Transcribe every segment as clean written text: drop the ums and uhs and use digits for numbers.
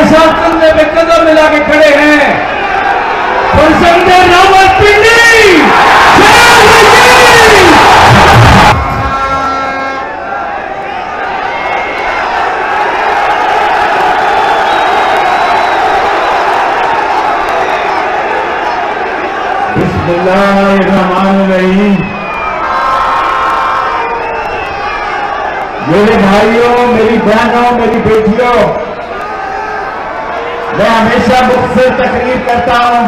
साथ कंधे पे कदम मिला के खड़े हैं। संजय रावलपिंडी बिस्मिल्लाहिर्रहमानिर्रहीम। मेरे भाइयों, मेरी बहनों, मेरी बेटियों, मैं हमेशा मुख्तसर तकरीर करता हूं।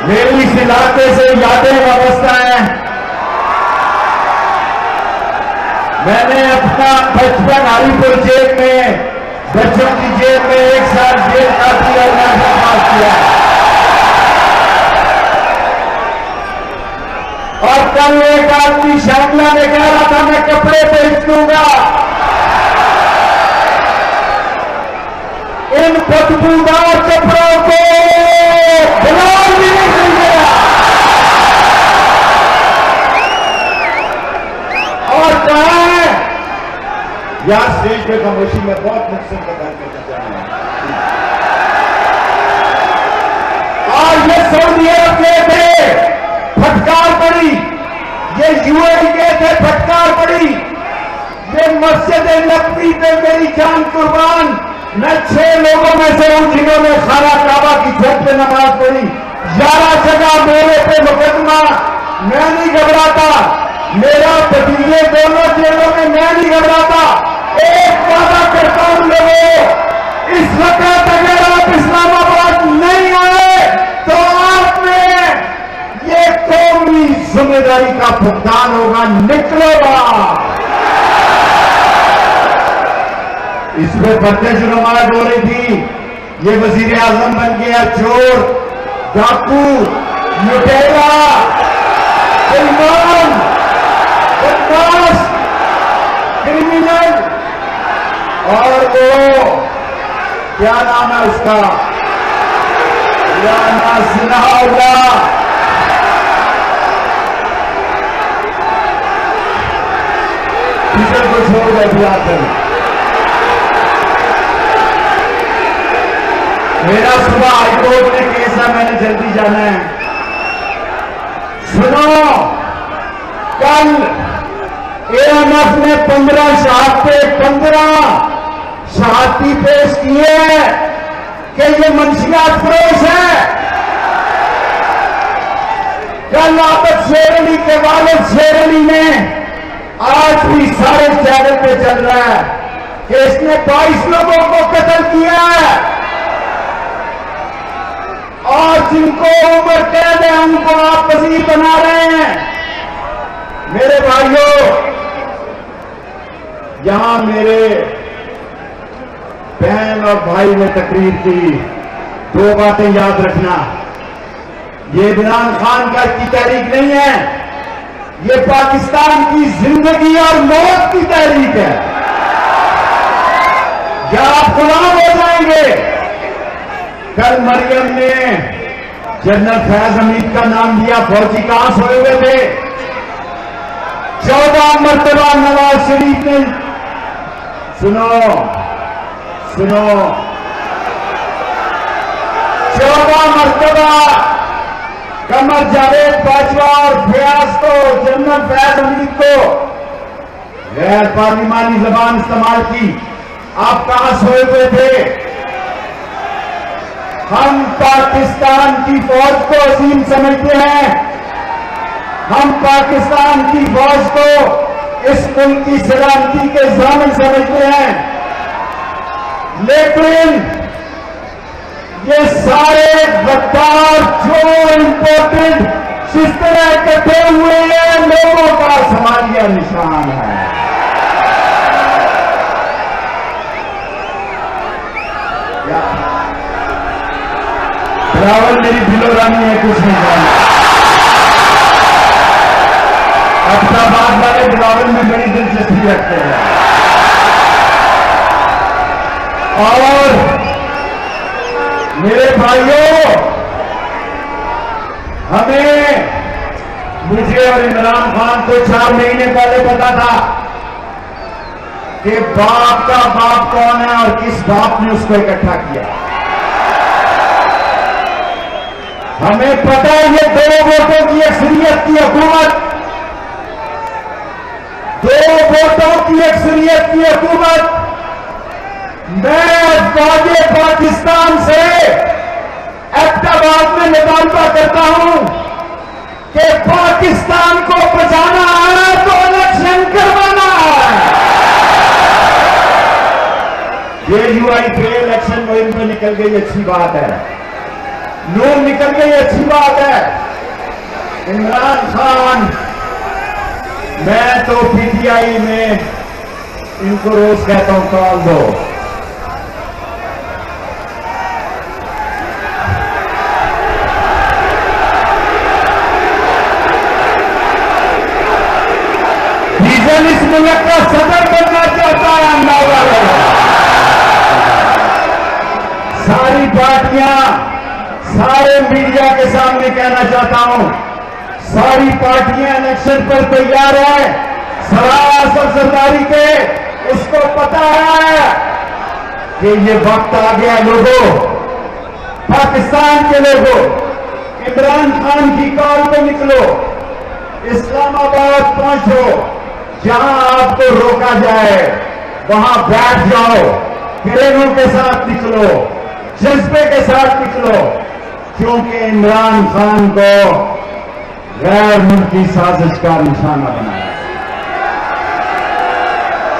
मेरी इस इलाके से यादें वाबस्ता हैं। मैंने अपना बचपन हरीपुर जेल में, बच्चों की जेल में 1 साल जेल काटी और नाशा पास किया। और कल एक आदमी शामला में कह रहा था मैं कपड़े बेच दूंगा। इन बदबूदार कपड़ों को बिलाल भी नहीं खरीदेगा। और कहा है यार स्टेज पे खामोशी में बहुत नुकसान का काम करना चाहूंगा। और ये सऊदी अरब गए थे, फटकार पड़ी। ये यूएई गए थे, फटकार पड़ी। ये मस्जिद नबवी पे मेरी जान कुर्बान। मैं 6 लोगों में से हूं जिन्होंने खाना काबा की छत पे नमाज पढ़ी। 11 जगह मेरे पे मुकदमा। मैं नहीं घबराता। मेरा भतीजे दोनों जेलों में, मैं नहीं घबराता। एक वादा करता हूं लोगों, इस वक्त अगर आप इस्लामाबाद नहीं आए तो आप में ये कौमी जिम्मेदारी का भुगतान होगा। निकलेगा। इसमें बदतमीज नुमाइश हो रही थी। ये वजीर आजम बन गया चोर, डाकू, लुटेरा, बेईमान, बदमाश, क्रिमिनल। और वो क्या नाम है उसका, सिन्हा। टीचर को छोड़ गए आकर। मेरा सुबह हाईकोर्ट में केस है, मैंने जल्दी जाना है। सुनो, कल एएमएफ ने 15 शहादती पेश किए हैं कि ये मंशियात फरोश है। कल आबद शेर अली के वालिद शेर अली ने, आज भी सारे चैनल पे चल रहा है कि इसने 22 लोगों को कत्ल किया है। और जिनको उम्र कैद है उनको आप वजीर बना रहे हैं। मेरे भाइयों, यहां मेरे बहन और भाई ने तकरीर की। 2 बातें याद रखना, ये इमरान खान का की तहरीक नहीं है, ये पाकिस्तान की जिंदगी और मौत की तहरीक है। क्या आप गुलाम हो जाएंगे? कल मरियम ने जनरल फैज हमीद का नाम लिया। फौजी कहां सोए हुए थे? 14 मरतबा नवाज शरीफ ने, सुनो 14 मरतबा कमर जावेद बाजवा और फयाज को, जनरल फैज हमीद को गैर पार्लिमानी जबान इस्तेमाल की। आप कहां सोए हुए थे? हम पाकिस्तान की फौज को अजीम समझते हैं। हम पाकिस्तान की फौज को इस मुल्क की सलामती के ज़ामिन समझते हैं। लेकिन ये सारे गद्दार जो इंपोर्टेड सिस्टम इकट्ठे हुए हैं, लोगों का समाजिया निशान है। बिलावल मेरी दिलो रानी है, कुछ नहीं जानता। अहमदाबाद वाले बिलावल में बड़ी दिलचस्पी रखते हैं। और मेरे भाइयों, हमें, मुझे और इमरान खान को 4 महीने पहले पता था कि बाप का बाप कौन है और किस बाप ने उसको इकट्ठा किया। हमें पता है ये 2 वोटों की अक्सरियत की हुकूमत, 2 वोटों की अक्सरियत की हुकूमत। मैं वादे पाकिस्तान से एबटाबाद में मुतालबा करता हूं कि पाकिस्तान को बचाना है तो इलेक्शन करवाना है। JUI पे इलेक्शन मुहिम में निकल गई, अच्छी बात है। नून निकल गई, अच्छी बात है। इमरान खान, मैं तो PTI में इनको रोज कहता हूं कॉल दो। डीजल इस मुल्क का सदर बनना चाहता है अंदाजा है। सारी पार्टियां, सारे मीडिया के सामने कहना चाहता हूं, सारी पार्टियां इलेक्शन पर तैयार है। सरासर सरदारी के उसको पता है कि ये वक्त आ गया। लोगों, पाकिस्तान के लोगों, इमरान खान की कॉल पे निकलो, इस्लामाबाद पहुंचो, जहां आपको रोका जाए वहां बैठ जाओ, ट्रेनों के साथ निकलो, जज्बे के साथ निकलो, क्योंकि इमरान खान को गैर मुल्की साजिश का निशाना बनाया।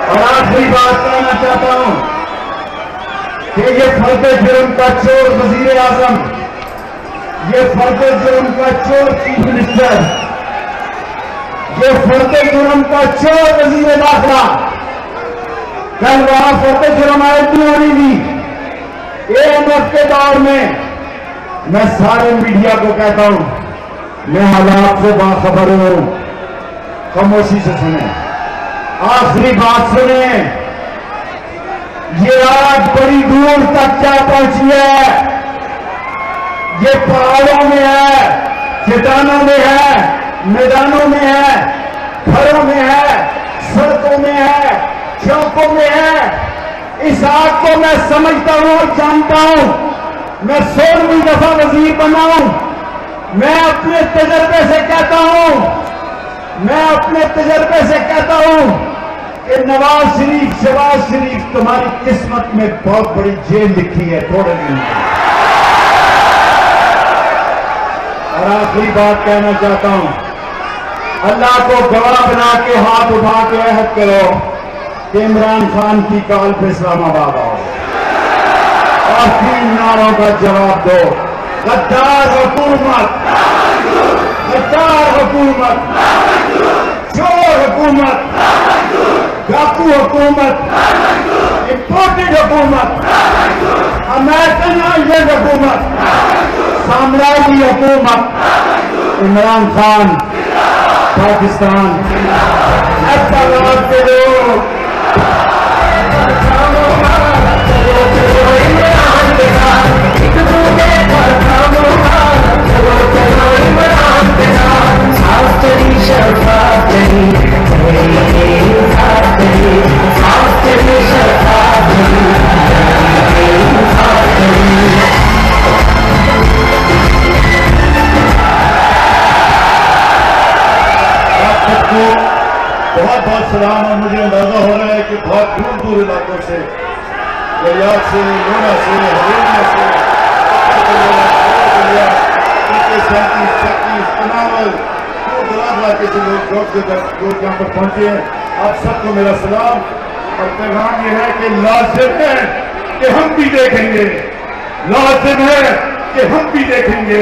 और आखिरी बात कहना चाहता हूं कि ये फर्द जुर्म का चोर वजीर आजम, ये फर्द जुर्म का चोर चीफ मिनिस्टर, ये फर्द जुर्म का चोर वजीर दाखिला, कल वहां फर्द जुर्म आयत नहीं होनी थी। AMF के दौर में मैं सारे मीडिया को कहता हूं, मैं हालात से बाखबर हूं, खामोशी से सुने। आखिरी बात सुने, ये आज बड़ी दूर तक क्या पहुंची है। ये पहाड़ों में है, चट्टानों में है, मैदानों में है, घरों में है, सड़कों में है, चौकों में है। इस आग को मैं समझता हूं और जानता हूं। मैं 16वीं दफा वजीर बना हूं। मैं अपने तजर्बे से कहता हूं, मैं अपने तजर्बे से कहता हूं कि नवाज शरीफ, शहबाज शरीफ, तुम्हारी किस्मत में बहुत बड़ी जेल लिखी है थोड़े दिन। और आखिरी बात कहना चाहता हूं, अल्लाह को गवाह बना के हाथ उठा के अहद करो कि इमरान खान की कॉल पे इस्लामाबाद आओ और 3 नारों का जवाब दो। गद्दार हुकूमत, गद्दार हुकूमत, चोर हुकूमत, डाकू हुकूमत, इंपोर्टेड हुकूमत, अमेरिकन आइलैंड हुकूमत, साम्राज्यी हुकूमत, इमरान खान, पाकिस्तान, एबटाबाद के लोग बहुत बहुत सलाम। और मुझे अंदाजा हो रहा है कि बहुत दूर दूर इलाकों से, दरिया से, लोना से, हरियाणा से, 37, 36, कनावल, दूर दराज इलाके से लोग यहाँ पर पहुंचे हैं। आप सबको मेरा सलाम। और पैगाम यह है कि लाजिम है कि हम भी देखेंगे, लाजिम है कि हम भी देखेंगे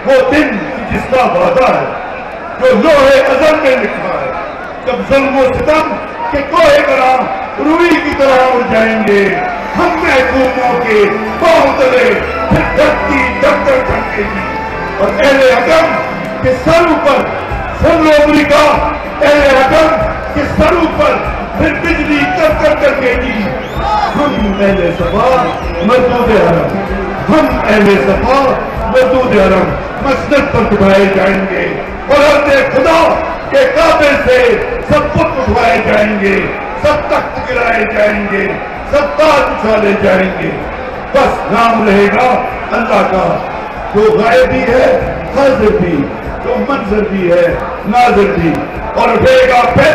वो दिन जिसका वादा है, जो लोहे अज़म में लिखा है, जब ज़ुल्म और सितम के कोहे तरह रुई की तरह उड़ जाएंगे। हम महकूमों के पांव तले फिर धरती दफ्तर ठनकेगी और अहले हकम के सर ऊपर, सुन लो अमरीका, अहले हकम के सर ऊपर फिर बिजली कर कर करकेगी। हम अहले सफा मरदूद हरम, हम अहले सफा मरदूद हरम मस्जिद पर उठाए जाएंगे और अपने खुदा के काबे से सब कुछ उठवाए जाएंगे। सब तख्त गिराए जाएंगे, सब ताज उछाले जाएंगे। बस नाम रहेगा अल्लाह का, जो गायब भी है, हाजिर भी, जो मंजर भी है, नाजिर भी। और रहेगा फिर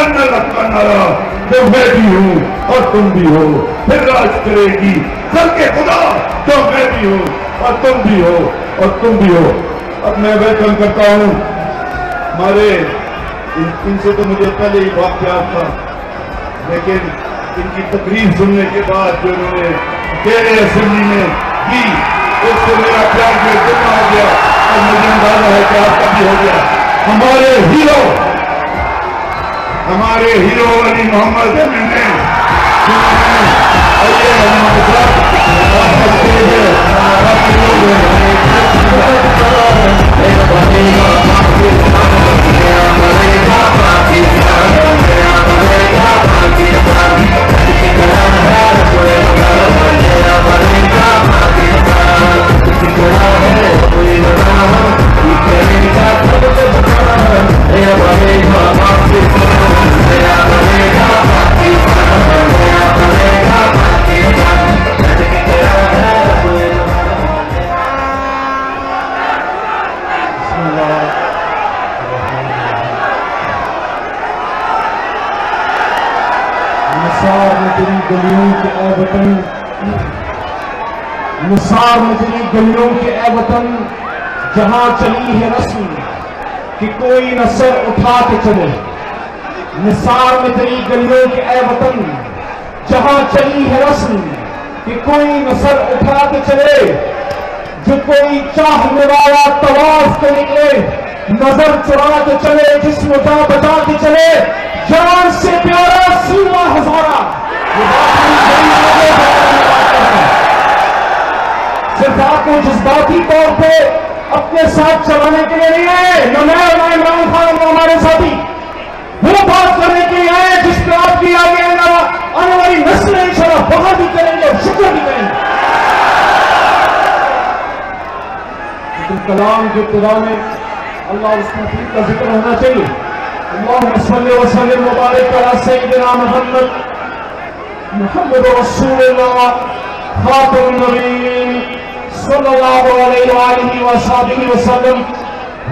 अन्ना का नारा, जो मैं भी हूँ और तुम भी हो। फिर राज करेगी खल्के खुदा, जो मैं भी हूँ और तुम भी हो और तुम भी हो। अब मैं वेलकम करता हूँ हमारे, इनसे तो मुझे पहले ही बहुत प्यार था, लेकिन इनकी तकरीर सुनने के बाद जो इन्होंने तेरे असेंबली में की, उससे मेरा प्यार जो इतना हो गया और मुझे अंदाजा है कि आपका भी हो गया। हमारे हीरो अली मोहम्मद अमीन ने निसार में तेरी गलियों के ए वतन, जहां चली है रस्म कि कोई न सर उठा के चले। निसार में तेरी गलियों के ए वतन, जहां चली है रस्म कि कोई न सर उठा के चले। जो कोई चाहने वाला तवाफ के निकले, नजर चुरा के चले, जिस्म बचा के चले, जान से प्यारा सीमा हजारा। सिर्फ आपको जज्बाती तौर पे अपने साथ चलाने के लिए नहीं आए, न मैं न इमरान खान न हमारे साथी, वो बात करने के लिए आए जिस पे आपकी आगे आने वाली नस्लें इंशाल्लाह फख्र भी करेंगे और शुक्र भी करेंगे। लेकिन कलाम के इब्तिदा में अल्लाह उसके हबीब का जिक्र होना चाहिए। अल्लाहुम्मा सल्लि व सल्लिम व बारिक अला सय्यिदिना मुहम्मद रसूलुल्लाह खातमुन नबिय्यीन सल्लल्लाहु अलैहि व आलिहि व सहाबिहि व सल्लम।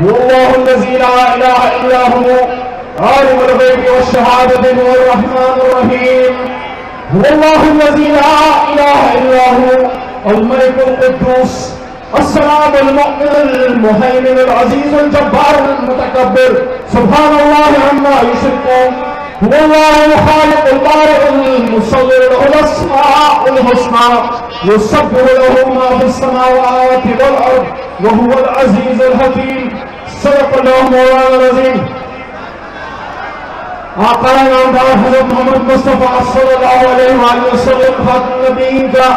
वल्लाहुल्लज़ी ला इलाहा इल्ला हु आलिमुल ग़ैबि व शहादति हुवल रहमानुर रहीम। वल्लाहुल्लज़ी ला इलाहा इल्ला हु अल मलिकुल कुद्दूस अस्सलामुल मुमिनुल मुहैमिनुल अज़ीज़ुल जब्बारुल मुतकब्बिर सुब्हानल्लाहि अम्मा युश्रिकून। वल्लाहु खालिकुल बारिउल मुसव्विर लहुल अस्माउल हुस्ना युसब्बिहु लहु मा फिस समावाति वल अर्द व हुवल अज़ीज़ुल हकीम। सदक़ल्लाहु मौलाना अज़ीम। आका नामदार हज़रत मोहम्मद मुस्तफ़ा सल्लल्लाहु अलैहि वसल्लम खातमुन नबीय्यीन का,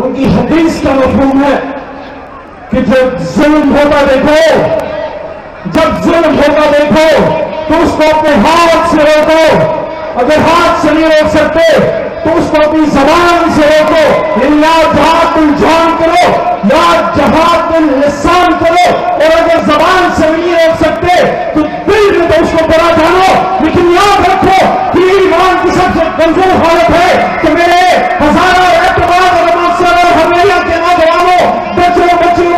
उनकी हदीस का मफ़हूम है कि जब जुल्म होता देखो तो उसको अपने हाथ से रोको। अगर हाथ से नहीं रोक सकते तो उसको अपनी जबान से रोको। या जहाद बिल जान करो या जहाद बिल लिसान करो। और अगर जबान से नहीं रोक सकते तो दिल में तो उसको बड़ा जानो, लेकिन याद रखो कि ईमान की सबसे कमजोर हालत है कि मेरे हजारों एतबार और मकसद और हमेलिया के नौजवानों, बच्चों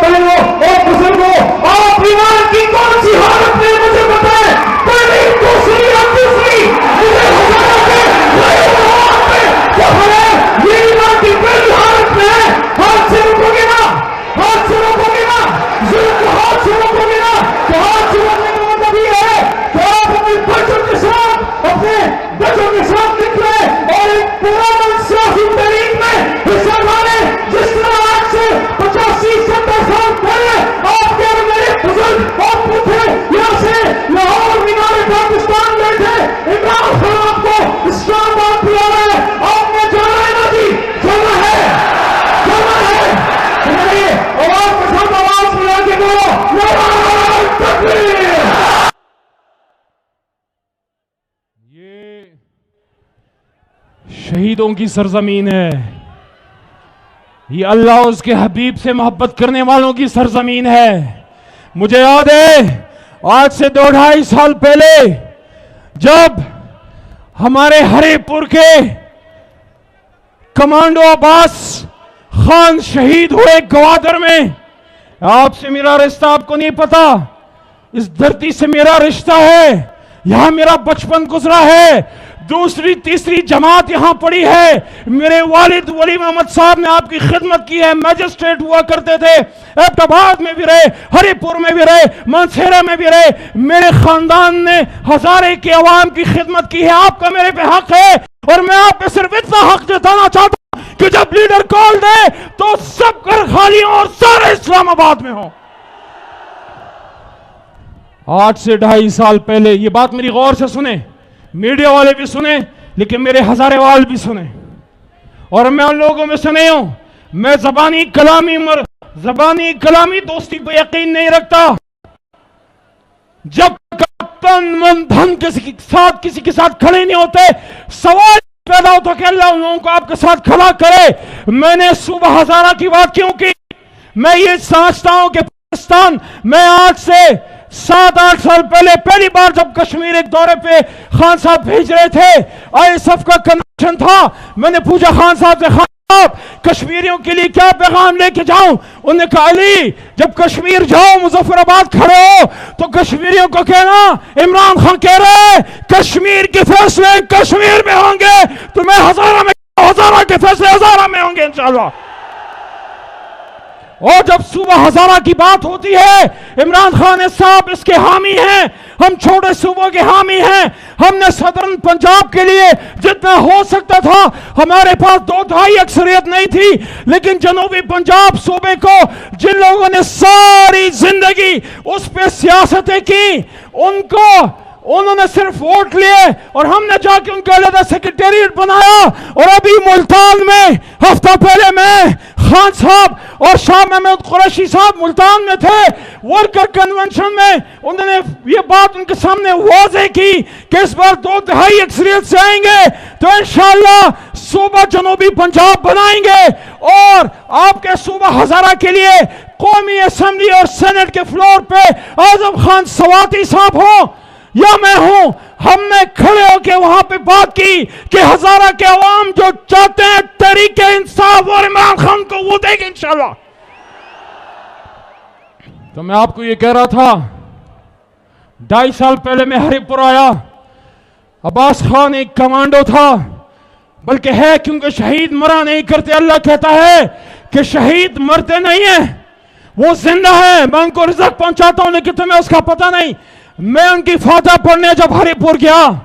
बहनों और बुजुर्गों, आप ईमान की कौन सी हालत में मुझे बताएं। पहली, दूसरी या तीसरी, मुझे हजारों के क्या है ये ईमान की पहली हालत में है। हाथ से रोकोगे ना, हाथ से रोकोगे ना, जुल्म को हाथ से रोकोगे ना, तो हाथ से रोकने का मतलब ये है कि आप अपने बच्चों के साथ निकले और एक पुराना सियासी तहरीक में हिस्सा माने। जिस तरह आज से 85-70 साल पहले आपके और मेरे बुजुर्ग और पुरखे यहाँ से लाहौर मीनार पाकिस्तान गए थे। इमरान खान आपको इस्लामाबाद बुला रहा है, आपने जाना है ना जी, जाना है। आवाज के साथ आवाज मिला के बोलो नारे तकबीर। ये शहीदों की सरजमीन है, ये अल्लाह उसके हबीब से मोहब्बत करने वालों की सरजमीन है। मुझे याद है आज से 2-2.5 साल पहले जब हमारे हरिपुर के कमांडो अब्बास खान शहीद हुए गवादर में। आपसे मेरा रिश्ता आपको नहीं पता, इस धरती से मेरा रिश्ता है, यहां मेरा बचपन गुजरा है, दूसरी तीसरी जमात यहां पड़ी है। मेरे वालिद वली मोहम्मद साहब ने आपकी खिदमत की है, मैजिस्ट्रेट हुआ करते थे, एबटाबाद में भी रहे, हरिपुर में भी रहे, मानसेरा में भी रहे। मेरे खानदान ने हजारे के अवाम की खिदमत की है। आपका मेरे पे हक है और मैं आप पे सिर्फ इतना हक जताना चाहता हूं कि जब लीडर कॉल दे तो सब घर खाली हो और सारे इस्लामाबाद में हो। 8 से 2.5 साल पहले, ये बात मेरी गौर से सुने, मीडिया वाले भी सुने, लेकिन मेरे हजारेवाल भी सुने, और मैं उन लोगों में से नहीं हूं। मैं जबानी कलामी दोस्ती पर यकीन नहीं रखता। जब तन मन धन किसी के साथ खड़े नहीं होते, सवाल पैदा होता कि अल्लाह उन लोगों को आपके साथ खड़ा करे। मैंने सुबह हजारा की बात क्यों की? मैं ये समझता हूं कि पाकिस्तान, मैं आज से 7-8 साल पहले पहली बार जब कश्मीर एक दौरे पे खान साहब भेज रहे थे, ISF का कनेक्शन था, मैंने पूछा खान साहब से, खान साहब कश्मीरियों के लिए क्या पैगाम लेके जाऊं? उन्होंने कहा, अली जब कश्मीर जाओ, मुजफ्फराबाद खड़े हो तो कश्मीरियों को कहना इमरान खान कह रहे कश्मीर के फैसले कश्मीर में होंगे, तो मैं हजारा के फैसले हजारा में होंगे इंशाल्लाह। और जब सूबा हजारा की बात होती है, इमरान खान साहब इसके हामी हैं, हम छोटे सूबों के हामी हैं। हमने सदर्न पंजाब के लिए जितना हो सकता था, हमारे पास 2/3 अक्सरियत नहीं थी, लेकिन जनूबी पंजाब सूबे को जिन लोगों ने सारी जिंदगी उस पे सियासतें की, उन्होंने सिर्फ वोट लिए और हमने जाके उनका अलग सेक्रेटेरिएट बनाया। और अभी मुल्तान में हफ्ता पहले मैं, खान साहब और शाह महमूद कुरैशी साहब मुल्तान में थे, वर्कर कन्वेंशन में। उन्होंने ये बात उनके सामने वाज़ेह की कि इस बार 2/3 अक्सरियत से आएंगे तो इंशाअल्लाह सूबा जनूबी पंजाब बनाएंगे। और आपके सूबा हजारा के लिए कौमी असेंबली और सेनेट के फ्लोर पे आजम खान सवाती साहब हो या मैं हूं, हमने खड़े होकर वहां पे बात की कि हजारा के अवाम जो चाहते हैं तहरीक इंसाफ और इमरान खान को, वो देंगे इंशाल्लाह। तो मैं आपको ये कह रहा था, 2.5 साल पहले मैं हरिपुर आया। अब्बास खान एक कमांडो था, बल्कि है, क्योंकि शहीद मरा नहीं करते। अल्लाह कहता है कि शहीद मरते नहीं है, वो जिंदा है, मैं उनको रिज़्क़ पहुंचाता हूं, लेकिन तुम्हें उसका पता नहीं। मैं उनकी फातह पढ़ने जब हरिपुर गया,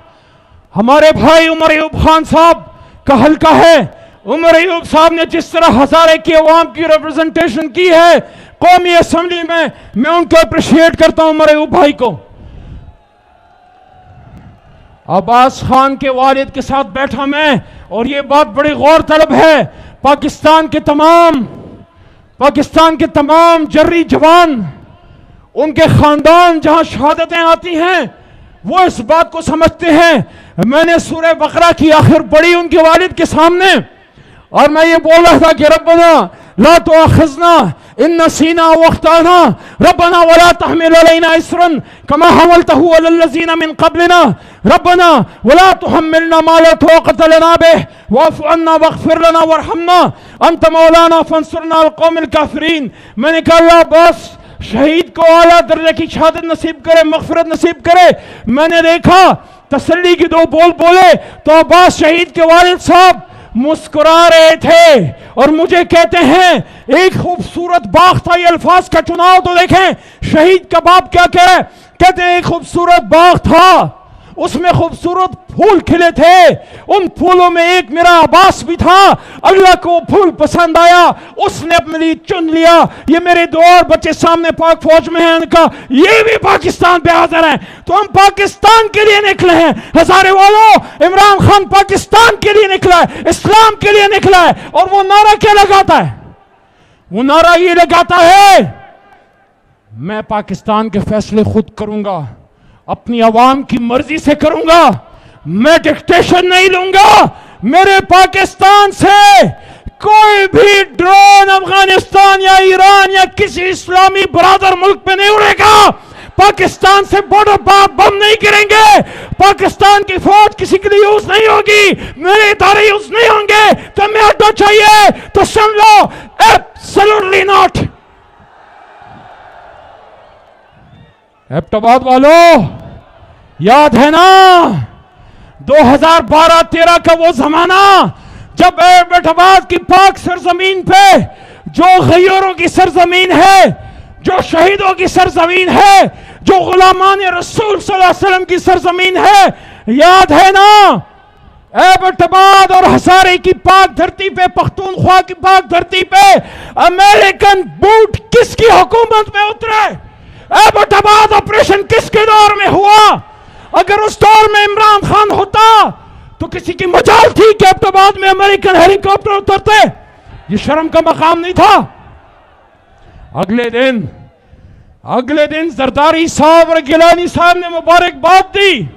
हमारे भाई उमर अयूब खान साहब का हल्का है। उमर अयूब साहब ने जिस तरह हजारे की अवाम की रिप्रेजेंटेशन की है कौमी असेंबली में, मैं उनको अप्रिशिएट करता हूं, उमर अयूब भाई को। अब्बास खान के वालिद के साथ बैठा मैं, और ये बात बड़ी गौर तलब है, पाकिस्तान के तमाम जर्री जवान, उनके खानदान जहां शहादतें आती हैं, वो इस बात को समझते हैं। मैंने सूरह बकरा की आखिर पढ़ी उनके वालिद के सामने, और मैं ये बोल रहा था कि रब्बना ला तुआखिज़ना इन नसीना व अख्ताना, रब्बना वला तहमिल अलैना इसरन कमा हमलतहु अलल लज़ीना मिन क़ब्लिना, रब्बना वला तुहम्मिलना मा ला ताक़त लना बिह वाफ़ु अन्ना वग़फ़िर लना वरहमना अंत मौलाना फंसुरना अल क़ौमिल काफ़िरीन। मैंने कहा, अल्लाह बस शहीद को आला दर्जे की शहादत नसीब करे, मग़फ़िरत नसीब करे। मैंने देखा तसल्ली की 2 बोल बोले तो अब्बास शहीद के वालिद साहब मुस्कुरा रहे थे और मुझे कहते हैं, एक खूबसूरत बाग था, ये अल्फाज का चुनाव तो देखें, शहीद का बाप क्या कह रहे, कहते हैं एक खूबसूरत बाग था, उसमें खूबसूरत फूल खिले थे, उन फूलों में एक मेरा अब्बास भी था, अल्लाह को फूल पसंद आया, उसने अपने लिए चुन लिया। ये मेरे 2 और बच्चे सामने पाक फौज में हैं, उनका ये भी पाकिस्तान पे हाजिर हैं। तो हम पाकिस्तान के लिए निकले हैं हजारे वालों। इमरान खान पाकिस्तान के लिए निकला है, इस्लाम के लिए निकला है, और वो नारा क्या लगाता है? वो नारा ये लगाता है, मैं पाकिस्तान के फैसले खुद करूंगा, अपनी आवाम की मर्जी से करूंगा, मैं डिक्टेशन नहीं लूंगा। मेरे पाकिस्तान से कोई भी ड्रोन अफगानिस्तान या ईरान या किसी इस्लामी बरादर मुल्क पे नहीं उड़ेगा। पाकिस्तान से बॉर्डर पर बम नहीं गिरेंगे, पाकिस्तान की फौज किसी के लिए यूज नहीं होगी, मेरे इदारे यूज नहीं होंगे। तो मैं अड्डा चाहिए तो सुन लो, एब्सोल्युटली नॉट। एबटाबाद वालों, याद है ना 2012-13 का वो जमाना जब एबटाबाद की पाक सरजमीन पे, जो गैरों की सरजमीन है, जो शहीदों की सरजमीन है, जो गुलामान रसूल सल्लल्लाहु अलैहि वसल्लम की सरजमीन है, याद है ना एबटाबाद और हजारे की पाक धरती पे, पख्तूनख्वा की पाक धरती पे अमेरिकन बूट किसकी हुकूमत में उतरे? एबटाबाद ऑपरेशन किसके दौर में हुआ? अगर उस दौर में इमरान खान होता तो किसी की मजाल थी कि एबटाबाद में अमेरिकन हेलीकॉप्टर उतरते? ये शर्म का मकाम नहीं था। अगले दिन जरदारी साहब और गिलानी साहब ने मुबारकबाद दी,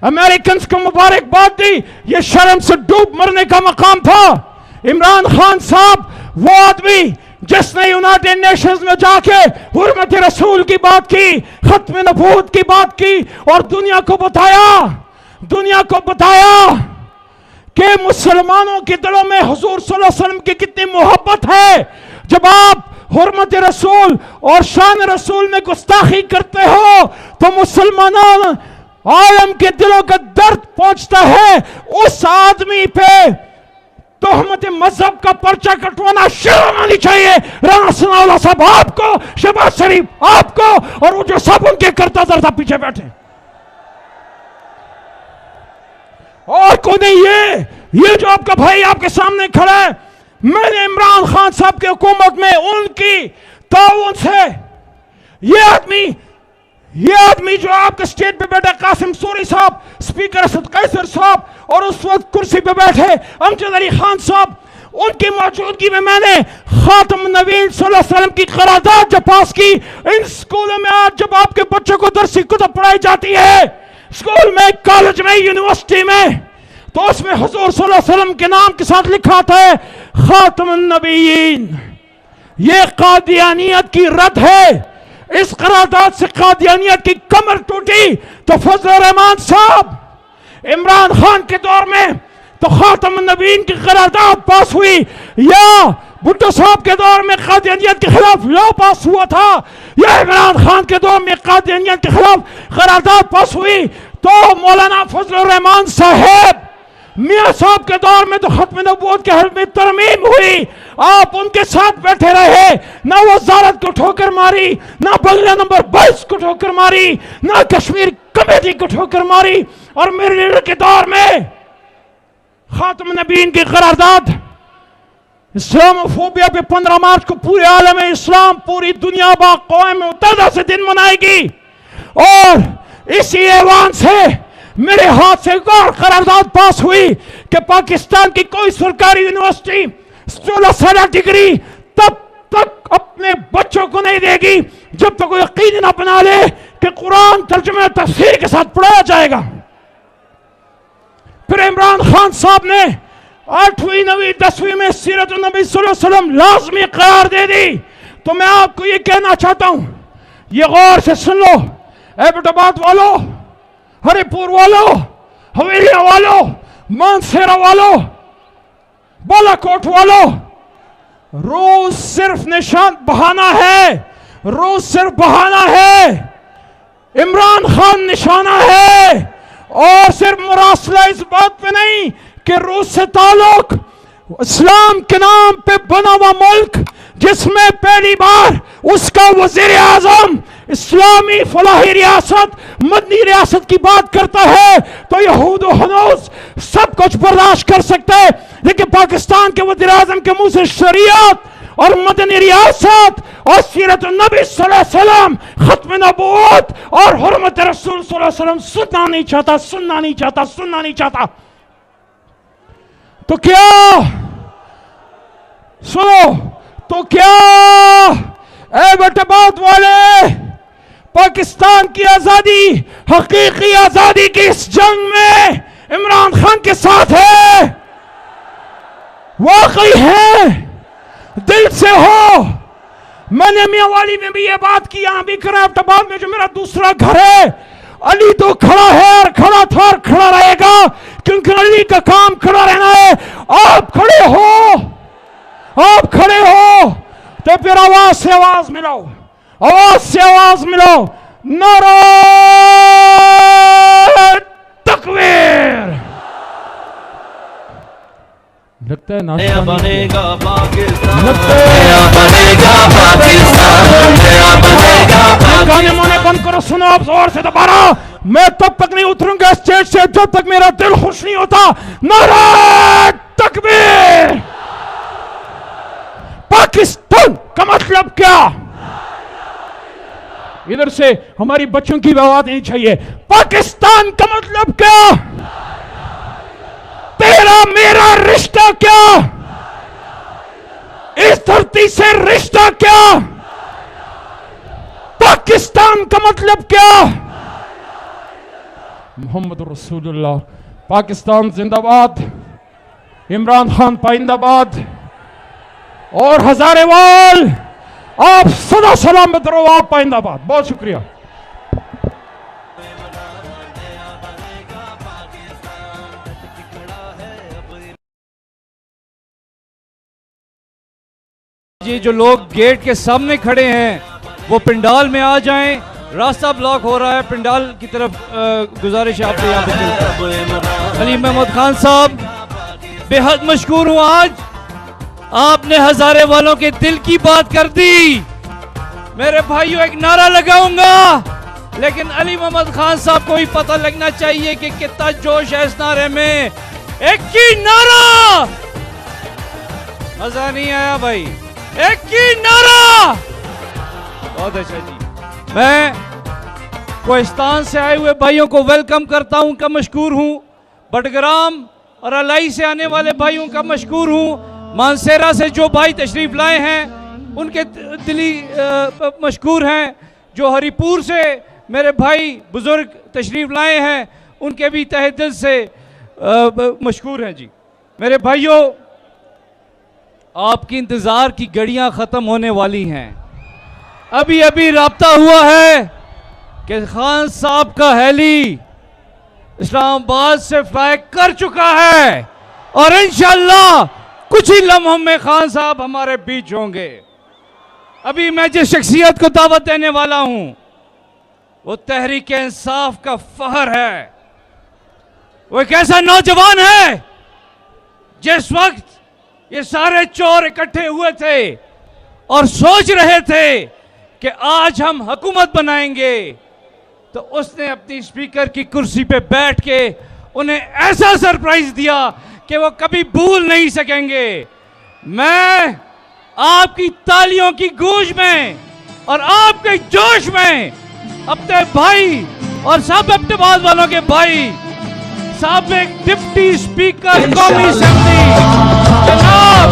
अमेरिकन को मुबारकबाद दी। ये शर्म से डूब मरने का मकाम था। इमरान खान साहब वो आदमी जिसने यूनाइटेड नेशंस में जाके हुर्मत रसूल की बात की, खत्म नबूवत की बात की और दुनिया को बताया कि मुसलमानों के दिलों में हुजूर सल्लल्लाहु अलैहि वसल्लम की कितनी मोहब्बत है। जब आप हुर्मत रसूल और शान रसूल में गुस्ताखी करते हो तो मुसलमानों आलम के दिलों का दर्द पहुंचता है। उस आदमी पे तोहमत मजहब का पर्चा कटवाना शर्म आनी चाहिए। राणा सनाउल्लाह साहब आपको, शहबाज शरीफ आपको, और वो जो सब उनके करता दर्दा पीछे बैठे, और को नहीं। ये जो आपका भाई आपके सामने खड़ा है, मैंने इमरान खान साहब की हुकूमत में उनकी ताउन से ये आदमी जो आपके स्टेज पे बैठा कासिम सूरी साहब, स्पीकर असद कैसर साहब, और उस वक्त कुर्सी पे बैठे अमजद अली खान साहब, उनकी मौजूदगी में मैंने खातम नबीन सल्लल्लाहु अलैहि वसल्लम की करारदाद जब पास की। इन स्कूलों में आज जब आपके बच्चों को दरसी कुतुब पढ़ाई जाती है, स्कूल में, कॉलेज में, यूनिवर्सिटी में, तो उसमें हुजूर सल्लल्लाहु अलैहि वसल्लम के नाम के साथ लिखा था खातम नबीन। ये कादियानियत की रद है। इस करारदाद से कादियानियत की कमर टूटी तो फजल रहमान साहब इमरान खान के दौर में तो खातम नबीन की करारदाद पास हुई, या भुट्टो साहब के दौर में कादियानियत के खिलाफ लॉ पास हुआ था, या इमरान खान के दौर में कादियानियत के खिलाफ करारदाद पास हुई, तो मौलाना फजल रहमान साहब मियां साहब के दौर में तो खत्म नबूवत के हल में तरमीम हुई। आप उनके साथ बैठे रहे, ना वो वजारत को ठोकर मारी, ना बंगला नंबर 22 को ठोकर मारी, ना कश्मीर कमेटी को ठोकर मारी, और मेरे लीडर के दौर में खातम नबीन की करारदाद इस्लामोफोबिया पे 15 मार्च को पूरे आलम इस्लाम, पूरी दुनिया बाक़ौम मुत्तहिदा से दिन मनाएगी। और इसी ऐवान से मेरे हाथ से एक और करारदाद पास हुई कि पाकिस्तान की कोई सरकारी यूनिवर्सिटी 16 साल डिग्री तब तक अपने बच्चों को नहीं देगी जब तक वो यकीन न बना ले कि कुरान तर्जुमे तफसीर के साथ पढ़ाया जाएगा। फिर इमरान खान साहब ने 8वीं 9वीं 10वीं में सीरत नबी सल्लल्लाहु अलैहि वसल्लम लाजमी करार दे दी। तो मैं आपको ये कहना चाहता हूं, ये गौर से सुन लो, एबटाबाद वालों, हरिपुर वालों, हवेलिया वालों, मानसेरा वालों, बालाकोट वालों, रूस सिर्फ निशान बहाना है, रूस सिर्फ बहाना है, इमरान खान निशाना है। और सिर्फ मुरासला इस बात पे नहीं कि रूस से ताल्लुक, इस्लाम के नाम पे बना हुआ मुल्क जिसमें पहली बार उसका वजीर आजम इस्लामी फलाही रियासत, मदनी रियासत की बात करता है, तो यहूद और हनूस सब कुछ बर्दाश्त कर सकते हैं, लेकिन पाकिस्तान के वजीर आजम के मुंह से शरीयत और मदनी रियासत और सीरत नबी सल्लल्लाहु अलैहि वसल्लम, खत्म नबूवत और हुर्मत रसूल सल्लल्लाहु अलैहि वसल्लम सुनना नहीं चाहता। तो क्या सुनो, तो क्या एबटाबाद वाले पाकिस्तान की आजादी, हकीकी आजादी की इस जंग में इमरान खान के साथ है? वाकई है, दिल से हो, मैंने मियांवाली में भी ये बात की, यहां भी करें, एबटाबाद में जो मेरा दूसरा घर है, अली तो खड़ा है और खड़ा था और खड़ा रहेगा, क्योंकि अली का काम खड़ा रहना है। आप खड़े हो, आप खड़े हो तो फिर आवाज से आवाज मिलाओ, आवाज से आवाज मिलाओ, नारा तकबीर। लगता है नाश्ता बनेगा पाकिस्तान, लगता है बनेगा पाकिस्तान, बनेगा गाने माने बंद करो, सुनो आप जोर से दोबारा। मैं तब तक नहीं उतरूंगा स्टेज से जब तक मेरा दिल खुश नहीं होता। नारा तकबीर। पाकिस्तान का मतलब क्या? इधर से हमारी बच्चों की आवाज नहीं चाहिए। पाकिस्तान का मतलब क्या? तेरा मेरा रिश्ता क्या? इस धरती से रिश्ता क्या? पाकिस्तान का मतलब क्या? मोहम्मद रसूलुल्लाह। पाकिस्तान जिंदाबाद, इमरान खान पाइंदाबाद और हजारेवाल आप सदा सलामत रहो, आप पाइंदाबाद। बहुत शुक्रिया। जी जो लोग गेट के सामने खड़े हैं वो पंडाल में आ जाएं, रास्ता ब्लॉक हो रहा है, पंडाल की तरफ गुजारिश है आपसे। यहाँ पे अली महमूद खान साहब, बेहद मशकूर हूँ, आज आपने हजारे वालों के दिल की बात कर दी। मेरे भाइयों एक नारा लगाऊंगा, लेकिन अली महमूद खान साहब को भी पता लगना चाहिए कि कितना जोश है इस नारे में। एक ही नारा, मजा नहीं आया भाई, एक ही नारा। बहुत अच्छा जी। मैं कोहिस्तान से आए हुए भाइयों को वेलकम करता हूं, का मशकूर हूं। बडग्राम और अलाई से आने वाले भाइयों का मशकूर हूं। मानसेरा से जो भाई तशरीफ लाए हैं उनके दिली मशकूर हैं। जो हरिपुर से मेरे भाई बुजुर्ग तशरीफ लाए हैं उनके भी तहे दिल से मशकूर हैं जी। मेरे भाइयों, आपकी इंतजार की घड़ियां खत्म होने वाली हैं। अभी अभी राब्ता हुआ है कि खान साहब का हेली इस्लामाबाद से फ्लाई कर चुका है और इंशाअल्लाह कुछ ही लम्हों में खान साहब हमारे बीच होंगे। अभी मैं जिस शख्सियत को दावत देने वाला हूं वो तहरीक इंसाफ का फहर है। वो एक ऐसा नौजवान है जिस वक्त ये सारे चोर इकट्ठे हुए थे और सोच रहे थे कि आज हम हुकूमत बनाएंगे, तो उसने अपनी स्पीकर की कुर्सी पे बैठ के उन्हें ऐसा सरप्राइज दिया कि वो कभी भूल नहीं सकेंगे। मैं आपकी तालियों की गूंज में और आपके जोश में अपने भाई और सब एबटाबाद वालों के भाई साबिक डिप्टी स्पीकर कौमी असेंबली जनाब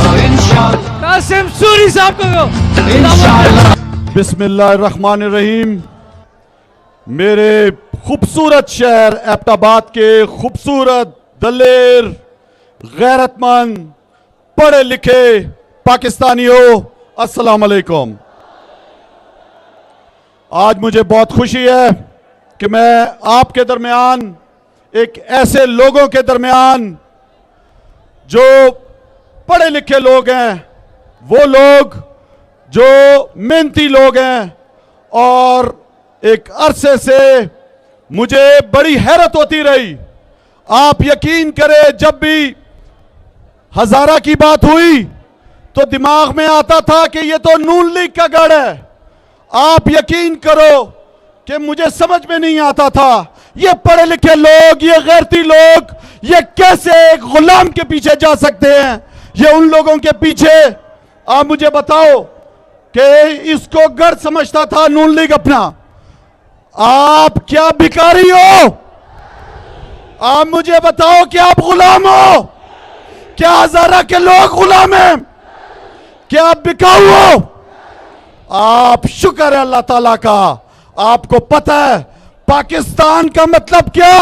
कासिम सूरी साहब को बिस्मिल्लाहिर्रहमानिर्रहीम। मेरे खूबसूरत शहर एबटाबाद के खूबसूरत, दलेर, गैरतमंद, पढ़े लिखे पाकिस्तानियों, अस्सलाम वालेकुम। आज मुझे बहुत खुशी है कि मैं आपके दरमियान, एक ऐसे लोगों के दरमियान जो पढ़े लिखे लोग हैं, वो लोग जो मेहनती लोग हैं, और एक अरसे से मुझे बड़ी हैरत होती रही। आप यकीन करें, जब भी हजारा की बात हुई तो दिमाग में आता था कि ये तो नून लीग का गढ़ है। आप यकीन करो कि मुझे समझ में नहीं आता था ये पढ़े लिखे लोग, ये गैरती लोग, ये कैसे एक गुलाम के पीछे जा सकते हैं। ये उन लोगों के पीछे, आप मुझे बताओ कि इसको गढ़ समझता था नून लीग अपना। आप क्या भिखारी हो? आप मुझे बताओ कि आप गुलाम हो? क्या हजारा के लोग गुलाम हैं? क्या आप बिकाऊ हो? आप शुक्र है अल्लाह ताला का, आपको पता है पाकिस्तान का मतलब क्या।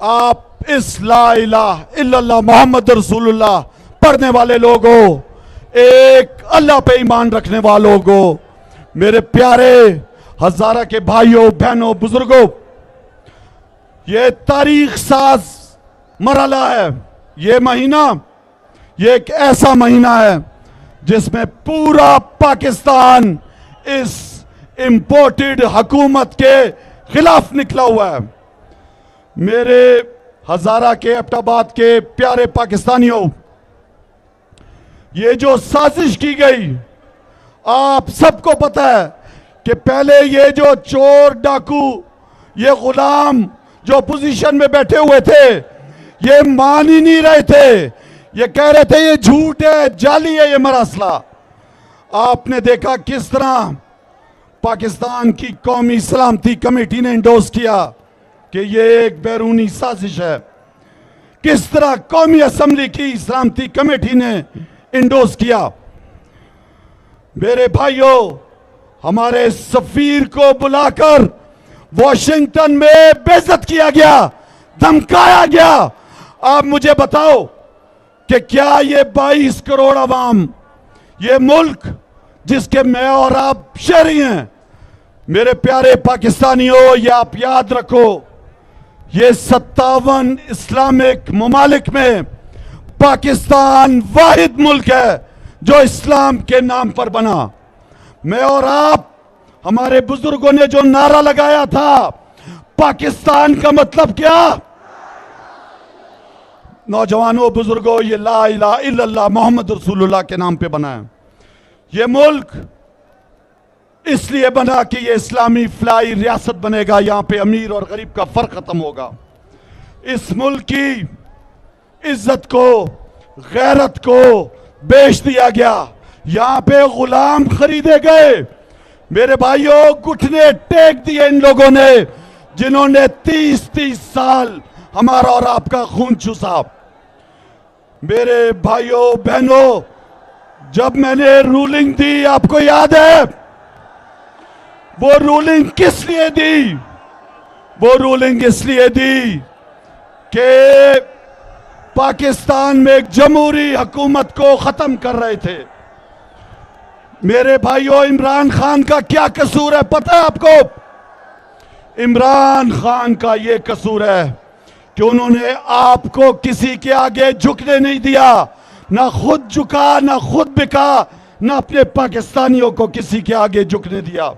आप इस ला इलाहा इल्लल्लाह मोहम्मद रसूलुल्लाह पढ़ने वाले लोग हो। एक अल्लाह पे ईमान रखने वालों को, मेरे प्यारे हजारा के भाइयों बहनों बुजुर्गों, ये तारीख साज मरहला है। ये महीना, ये एक ऐसा महीना है जिसमें पूरा पाकिस्तान इस इंपोर्टेड हुकूमत के खिलाफ निकला हुआ है। मेरे हजारा के एबटाबाद के प्यारे पाकिस्तानियों, ये जो साजिश की गई, आप सबको पता है कि पहले ये जो चोर डाकू, ये गुलाम जो पोजीशन में बैठे हुए थे, ये मान ही नहीं रहे थे। ये कह रहे थे ये झूठ है, जाली है ये मरासला। आपने देखा किस तरह पाकिस्तान की कौमी सलामती कमेटी ने इंडोर्स किया कि ये एक बैरूनी साजिश है। किस तरह कौमी असेंबली की सलामती कमेटी ने इंडोर्स किया। मेरे भाइयों, हमारे सफीर को बुलाकर वॉशिंगटन में बेइज्जत किया गया, धमकाया गया। आप मुझे बताओ कि क्या ये 22 करोड़ अवाम, ये मुल्क जिसके मैं और आप शहरी हैं, मेरे प्यारे पाकिस्तानियों, ये आप याद रखो, ये 57 इस्लामिक ममालिक में पाकिस्तान वाहिद मुल्क है जो इस्लाम के नाम पर बना। मैं और आप, हमारे बुजुर्गों ने जो नारा लगाया था, पाकिस्तान का मतलब क्या? नौजवानों बुजुर्गों, ये ला इलाहा इल्लल्लाह मोहम्मद रसूलुल्लाह के नाम पे बना है। ये मुल्क इसलिए बना कि ये इस्लामी फ्लाई रियासत बनेगा, यहां पे अमीर और गरीब का फर्क खत्म होगा। इस मुल्क की इज्जत को, गैरत को बेच दिया गया, यहां पे गुलाम खरीदे गए। मेरे भाइयों, घुटने टेक दिए इन लोगों ने जिन्होंने 30-30 साल हमारा और आपका खून चूसा। मेरे भाइयों बहनों, जब मैंने रूलिंग दी, आपको याद है वो रूलिंग किस लिए दी? वो रूलिंग इसलिए दी कि पाकिस्तान में एक जमहूरी हुकूमत को खत्म कर रहे थे। मेरे भाइयों, इमरान खान का क्या कसूर है पता है आपको? इमरान खान का यह कसूर है कि उन्होंने आपको किसी के आगे झुकने नहीं दिया, ना खुद झुका, ना खुद बिका, ना अपने पाकिस्तानियों को किसी के आगे झुकने दिया।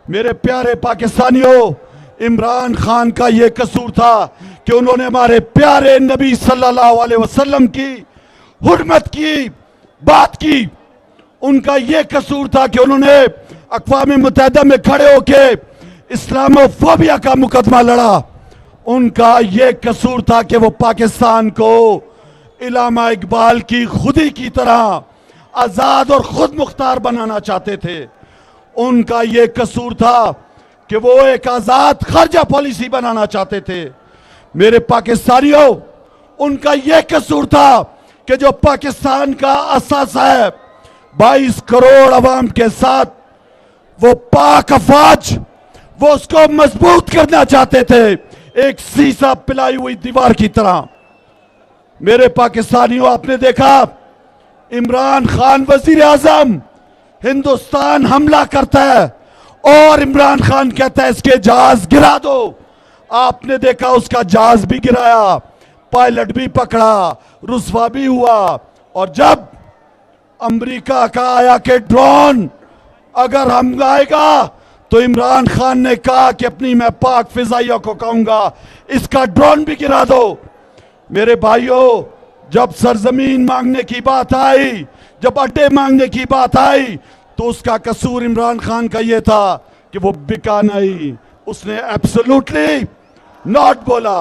मेरे प्यारे पाकिस्तानियों, इमरान खान का यह कसूर था कि उन्होंने हमारे प्यारे नबी सल्लल्लाहु अलैहि वसल्लम की हुर्मत की बात की। उनका यह कसूर था कि उन्होंने अक़वाम मुत्तहिदा में खड़े होकर इस्लामोफोबिया का मुकदमा लड़ा। उनका यह कसूर था कि वो पाकिस्तान को इल्लामा इकबाल की खुदी की तरह आजाद और खुद मुख्तार बनाना चाहते थे। उनका यह कसूर था कि वो एक आजाद खर्जा पॉलिसी बनाना चाहते थे। मेरे पाकिस्तानियों, उनका यह कसूर था कि जो पाकिस्तान का असासा है 22 करोड़ अवाम के साथ, वो पाक अफवाज, वो उसको मजबूत करना चाहते थे, एक सीसा पिलाई हुई दीवार की तरह। मेरे पाकिस्तानियों, आपने देखा इमरान खान वजीर आजम, हिंदुस्तान हमला करता है और इमरान खान कहता है इसके जहाज गिरा दो। आपने देखा उसका जहाज भी गिराया, पायलट भी पकड़ा, रुसवा भी हुआ। और जब अमेरिका का आया कि ड्रोन अगर हम आएगा, तो इमरान खान ने कहा कि अपनी मैं पाक फिजाइया को कहूंगा इसका ड्रोन भी गिरा दो। मेरे भाइयों, जब सरजमीन मांगने की बात आई, जब अड्डे मांगने की बात आई, तो उसका कसूर इमरान खान का यह था कि वो बिका नहीं। उसने एब्सोल्युटली नॉट बोला।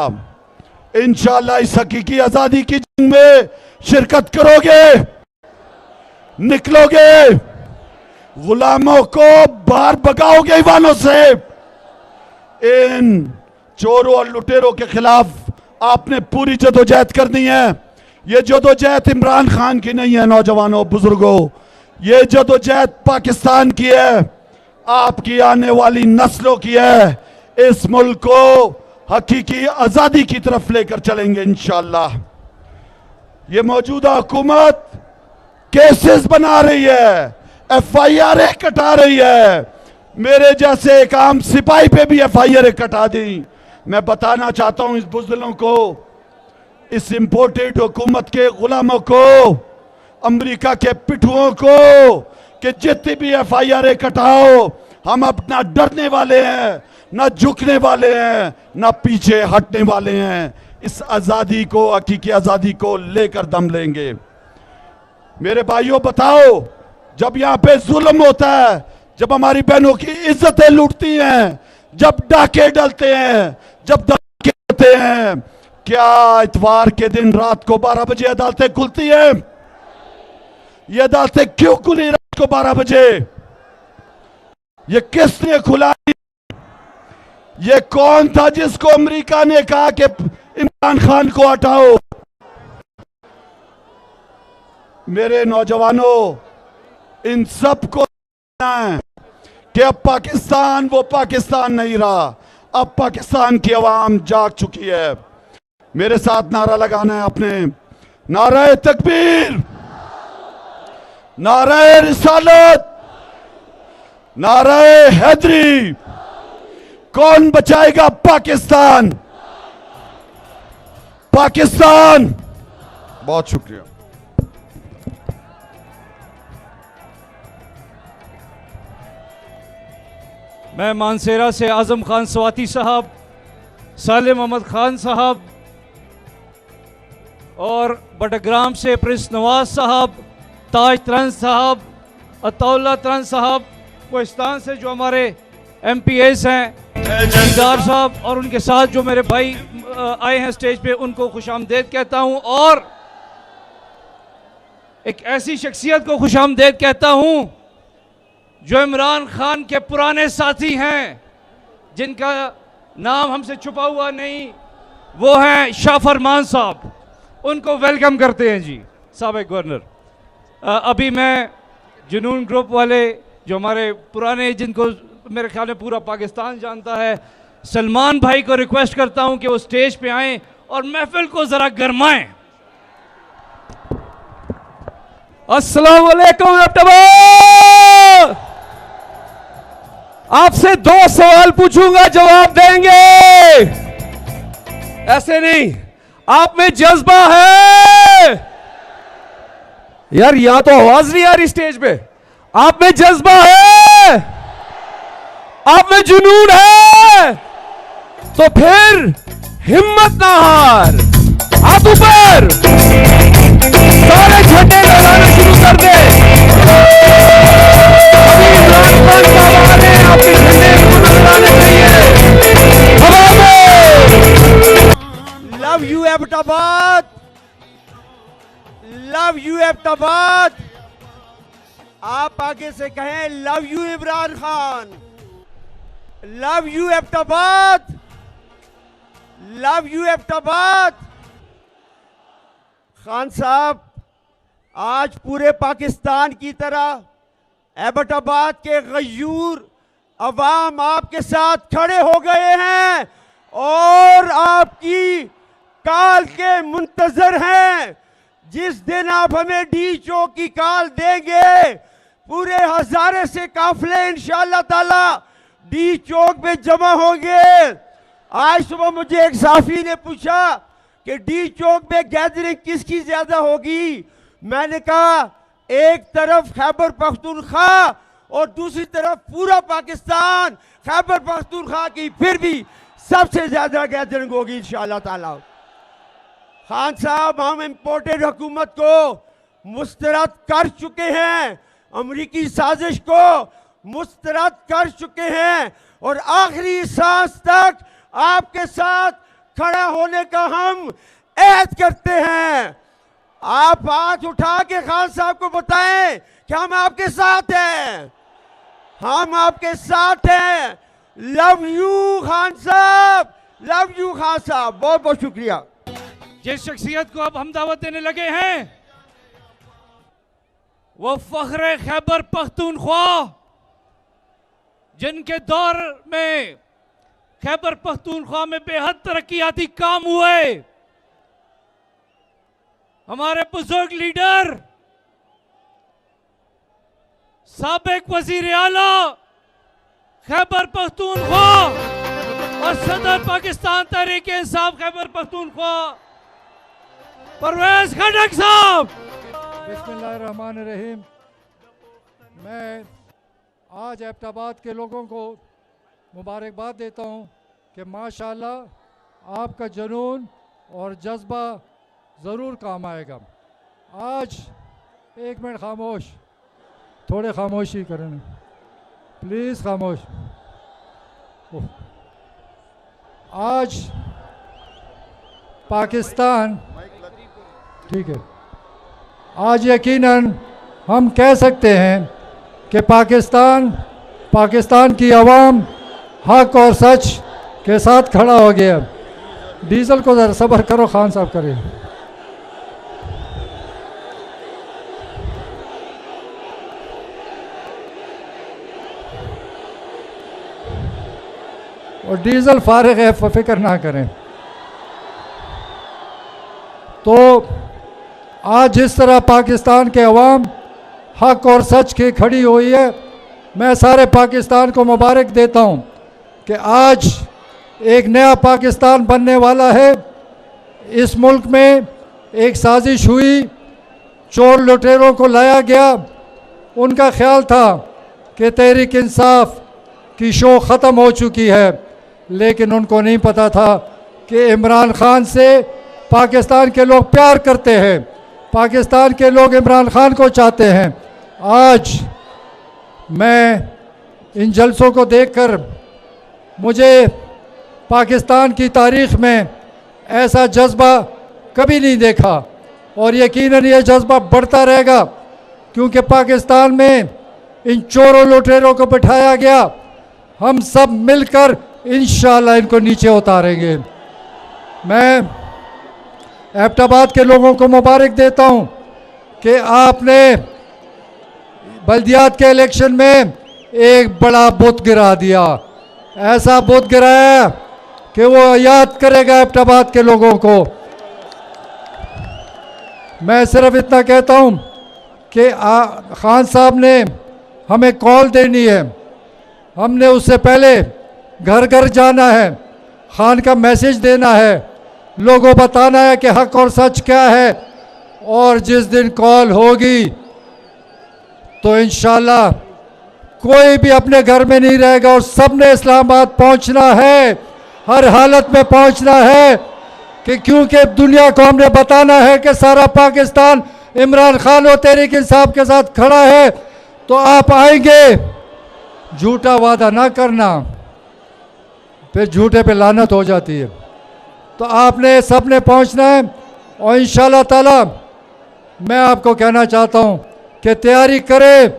इंशाअल्लाह इस हकीकी आजादी की जंग में शिरकत करोगे, निकलोगे, गुलामों को बाहर भगाओगे ईवानों से। इन चोरों और लुटेरों के खिलाफ आपने पूरी जदोजहद करनी है। ये जदोजहद इमरान खान की नहीं है नौजवानों बुजुर्गों, ये जदोजहद पाकिस्तान की है, आपकी आने वाली नस्लों की है। इस मुल्क को हकीकी आजादी की तरफ लेकर चलेंगे इंशाअल्लाह। ये मौजूदा हुकूमत केसेस बना रही है, FIR कटा रही है, मेरे जैसे एक आम सिपाही पे भी FIR कटा दी। मैं बताना चाहता हूं इस बुज़दिलों को, इस इंपोर्टेड हुकूमत के गुलामों को, अमेरिका के पिठुओं को, कि जितनी भी FIR कटाओ, हम अपना डरने वाले हैं, ना झुकने वाले हैं, ना पीछे हटने वाले हैं। इस आज़ादी को, हकीकी आज़ादी को लेकर दम लेंगे। मेरे भाइयों बताओ, जब यहाँ पे जुल्म होता है, जब हमारी बहनों की इज्जतें लूटती हैं, जब डाके डलते हैं, जब धक्के होते हैं, क्या इतवार के दिन रात को 12 बजे अदालतें खुलती हैं? ये अदालतें क्यों खुली रात को 12 बजे? ये किसने खुलाई? ये कौन था जिसको अमेरिका ने कहा कि इमरान खान को हटाओ? मेरे नौजवानों, इन सब को है कि अब पाकिस्तान वो पाकिस्तान नहीं रहा, अब पाकिस्तान की आवाम जाग चुकी है। मेरे साथ नारा लगाना है आपने, नारा तकबीर, नारा रिसालत, नारा हैदरी। कौन बचाएगा पाकिस्तान? पाकिस्तान। बहुत शुक्रिया। मैं मानसेरा से आजम खान स्वाति साहब, सालिम अहमद खान साहब, और बटग्राम से प्रिंस नवाज साहब, ताज तरन साहब, अतौला तरन साहब, कोहिस्तान से जो हमारे MPAs हैं, दीदार साहब, और उनके साथ जो मेरे भाई आए हैं स्टेज पे, उनको खुशामदेद कहता हूं। और एक ऐसी शख्सियत को खुशामदेद कहता हूं जो इमरान खान के पुराने साथी हैं, जिनका नाम हमसे छुपा हुआ नहीं, वो हैं शाह फरमान साहब। उनको वेलकम करते हैं जी। साबिक गवर्नर, अभी मैं जुनून ग्रुप वाले जो हमारे पुराने, जिनको मेरे ख्याल में पूरा पाकिस्तान जानता है, सलमान भाई को रिक्वेस्ट करता हूं कि वो स्टेज पे आएं और महफिल को जरा गरमाएं। अस्सलाम वालेकुम। आपसे 2 सवाल पूछूंगा, जवाब देंगे? ऐसे नहीं, आप में जज्बा है यार, यहां तो आवाज नहीं आ रही स्टेज पे। आप में जज्बा है, आप में जुनून है, तो फिर हिम्मत ना हार, हाथ ऊपर, सारे झंडे लहराने शुरू कर दे। अभी इमरान खान साहब आ रहे हैं, अपने झंडे को लहराने चाहिए हवा में। Love you Abbottabad, love you Abbottabad. आप आगे से कहें love you Imran Khan, love you Abbottabad, love you Abbottabad. Khan साहब, आज पूरे पाकिस्तान की तरह एबटाबाद के गयूर अवाम आपके साथ खड़े हो गए हैं और आपकी कॉल के मुंतजर हैं। जिस दिन आप हमें डी चौक की कॉल देंगे, पूरे हजारे से काफिले इंशाअल्लाह ताला डी चौक में जमा होंगे। आज सुबह मुझे एक साफी ने पूछा कि डी चौक में गैदरिंग किसकी ज्यादा होगी। मैंने कहा एक तरफ खैबर पख्तूनख्वा और दूसरी तरफ पूरा पाकिस्तान। खैबर पख्तूनख्वा की फिर भी सबसे ज्यादा गैदरिंग होगी इंशाअल्लाह ताला। खान साहब, हम इंपोर्टेड हुकूमत को मुस्तरद कर चुके हैं, अमरीकी साजिश को मुस्तरद कर चुके हैं और आखिरी सांस तक आपके साथ खड़ा होने का हम ऐद करते हैं। आप हाथ उठा के खान साहब को बताएं कि हम आपके साथ हैं, हम आपके साथ हैं। लव यू खान साहब, लव यू खान साहब, बहुत बहुत शुक्रिया। जिस शख्सियत को अब हम दावत देने लगे हैं वो फख्र खैबर पख्तूनख्वा, जिनके दौर में खैबर पख्तूनख्वा में बेहद तरक्याती काम हुए, हमारे बुजुर्ग लीडर साबिक वजीर आला खैबर पख्तूनख्वा और सदर पाकिस्तान तहरीक इंसाफ खैबर पख्तूनख्वा परवेज खटक साहब। बिस्मिल्लाहिर्रहमानिर्रहीम। मैं आज एबटाबाद के लोगों को मुबारकबाद देता हूँ कि माशाल्लाह आपका जुनून और जज्बा ज़रूर काम आएगा। आज एक मिनट खामोश, थोड़े खामोशी करें प्लीज़, खामोश। आज पाकिस्तान, ठीक है, आज यकीनन हम कह सकते हैं कि पाकिस्तान की आवाम हक और सच के साथ खड़ा हो गया। डीजल को ज़रा सब्र करो, खान साहब करें। और डीजल फारिग है, फिक्र ना करें। तो आज जिस तरह पाकिस्तान के अवाम हक और सच की खड़ी हुई है, मैं सारे पाकिस्तान को मुबारक देता हूं कि आज एक नया पाकिस्तान बनने वाला है। इस मुल्क में एक साजिश हुई, चोर लुटेरों को लाया गया। उनका ख्याल था कि तहरीक इंसाफ की शो ख़त्म हो चुकी है, लेकिन उनको नहीं पता था कि इमरान खान से पाकिस्तान के लोग प्यार करते हैं, पाकिस्तान के लोग इमरान खान को चाहते हैं। आज मैं इन जलसों को देखकर मुझे पाकिस्तान की तारीख़ में ऐसा जज्बा कभी नहीं देखा, और यकीनन ये जज्बा बढ़ता रहेगा, क्योंकि पाकिस्तान में इन चोरों लुटेरों को बिठाया गया। हम सब मिलकर इंशाअल्लाह इनको नीचे उतारेंगे। मैं एबटाबाद के लोगों को मुबारक देता हूं कि आपने बल्दियात के इलेक्शन में एक बड़ा बुत गिरा दिया, ऐसा बुत गिराया कि वो याद करेगा एबटाबाद के लोगों को। मैं सिर्फ इतना कहता हूं कि खान साहब ने हमें कॉल देनी है, हमने उससे पहले घर घर जाना है, खान का मैसेज देना है, लोगों बताना है कि हक और सच क्या है। और जिस दिन कॉल होगी तो इंशाल्लाह कोई भी अपने घर में नहीं रहेगा और सबने इस्लामाबाद पहुंचना है, हर हालत में पहुंचना है, कि क्योंकि दुनिया को हमने बताना है कि सारा पाकिस्तान इमरान खान और तहरीक इंसाफ के साथ खड़ा है। तो आप आएंगे, झूठा वादा ना करना, फिर झूठे पे लानत हो जाती है। तो आपने सबने पहुंचना है, और इंशाल्लाह ताला मैं आपको कहना चाहता हूं कि तैयारी करें,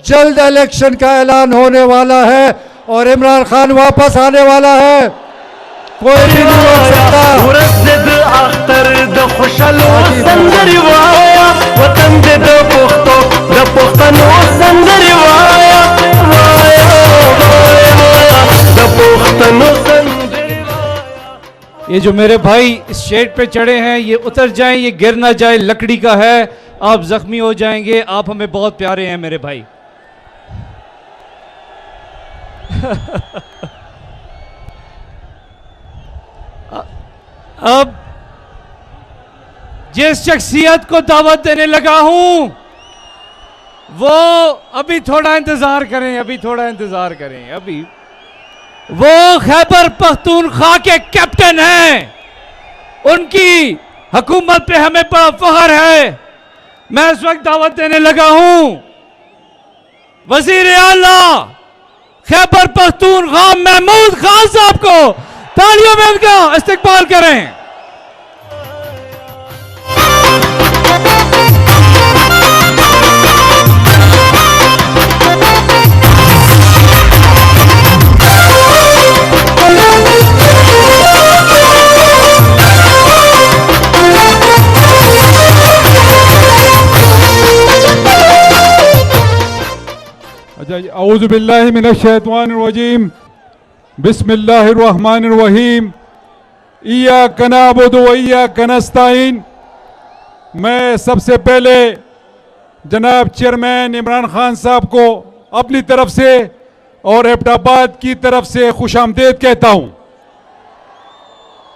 जल्द इलेक्शन का ऐलान होने वाला है और इमरान खान वापस आने वाला है, कोई भी नहीं रोक सकता। ये जो मेरे भाई इस शेड पे चढ़े हैं, ये उतर जाएं, ये गिर ना जाए, लकड़ी का है, आप जख्मी हो जाएंगे। आप हमें बहुत प्यारे हैं मेरे भाई। अब जिस शख्सियत को दावत देने लगा हूं, वो अभी थोड़ा इंतजार करें, अभी थोड़ा इंतजार करें। अभी वो खैबर पख्तूनख्वा के कैप्टन हैं, उनकी हुकूमत पे हमें बड़ा फख्र है। मैं इस वक्त दावत देने लगा हूं वजीर आला खैबर पख्तूनख्वा महमूद खान साहब को। तालियों में उनका इस्तकबाल करें। औज़ु बिल्लाहि मिनश शैतानिर रजीम, बिस्मिल्लाहिर्रहमानिर्रहीम, इय्याका नअबुदु व इय्याका नस्तईन। मैं सबसे पहले जनाब चेयरमैन इमरान खान साहब को अपनी तरफ से और एबटाबाद की तरफ से खुशामदीद कहता हूं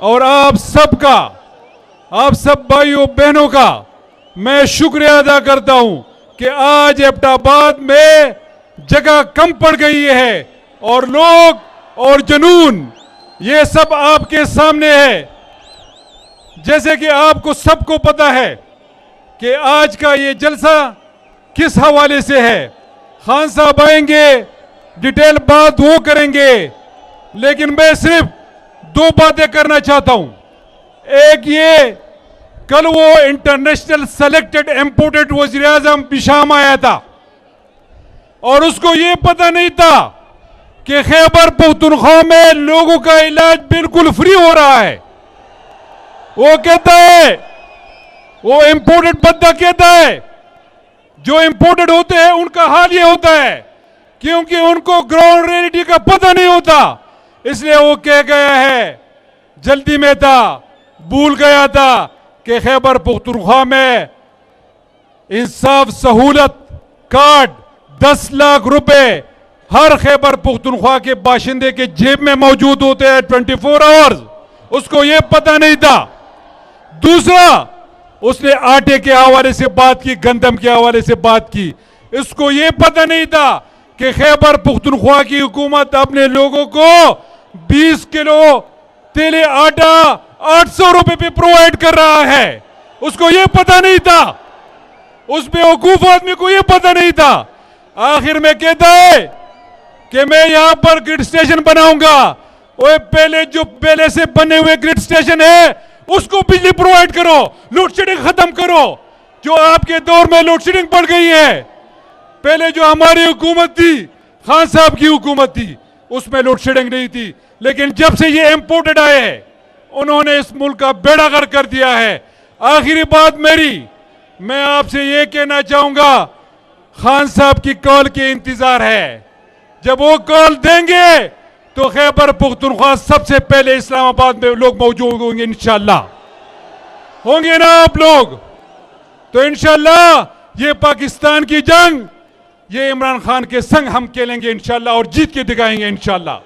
और आप सब भाइयों बहनों का मैं शुक्रिया अदा करता हूं कि आज एबटाबाद में जगह कम पड़ गई है और लोग और जुनून ये सब आपके सामने है। जैसे कि आपको सबको पता है कि आज का ये जलसा किस हवाले से है। खान साहब आएंगे, डिटेल बात वो करेंगे, लेकिन मैं सिर्फ दो बातें करना चाहता हूं। एक ये, कल वो इंटरनेशनल सेलेक्टेड इंपोर्टेड वज़ीर आज़म शाम आया था और उसको ये पता नहीं था कि खैबर पख्तूनख्वा में लोगों का इलाज बिल्कुल फ्री हो रहा है। वो कहता है, वो इंपोर्टेड बंदा कहता है, जो इंपोर्टेड होते हैं उनका हाल ये होता है क्योंकि उनको ग्राउंड रियलिटी का पता नहीं होता, इसलिए वो कह गया है, जल्दी में था, भूल गया था कि खैबर पख्तूनख्वा में इंसाफ सहूलत कार्ड 10 लाख रुपए हर खैबर पख्तूनख्वा के बाशिंदे के जेब में मौजूद होते हैं 24 आवर्स। उसको यह पता नहीं था। दूसरा, उसने आटे के हवाले से बात की, गंदम के हवाले से बात की। इसको यह पता नहीं था कि खैबर पख्तूनख्वा की हुकूमत अपने लोगों को 20 किलो तेले आटा 800 रुपए पे प्रोवाइड कर रहा है। उसको यह पता नहीं था, उस बेवकूफ आदमी को यह पता नहीं था। आखिर में कहता है कि मैं यहां पर ग्रिड स्टेशन बनाऊंगा। ओए, पहले से बने हुए ग्रिड स्टेशन है उसको बिजली प्रोवाइड करो, लोड शेडिंग खत्म करो। जो आपके दौर में लोड शेडिंग बढ़ गई है, पहले जो हमारी हुकूमत थी, खान साहब की हुकूमत थी, उसमें लोड शेडिंग नहीं थी, लेकिन जब से ये इंपोर्टेड आए हैं उन्होंने इस मुल्क का बेड़ा गर्क कर दिया है। आखिरी बात मेरी, मैं आपसे ये कहना चाहूंगा, खान साहब की कॉल के इंतजार है। जब वो कॉल देंगे तो खैबर पख्तूनख्वा सबसे पहले इस्लामाबाद में लोग मौजूद होंगे। इंशाल्लाह होंगे ना आप लोग? तो इंशाल्लाह ये पाकिस्तान की जंग, ये इमरान खान के संग हम खेलेंगे इंशाल्लाह और जीत के दिखाएंगे इंशाल्लाह।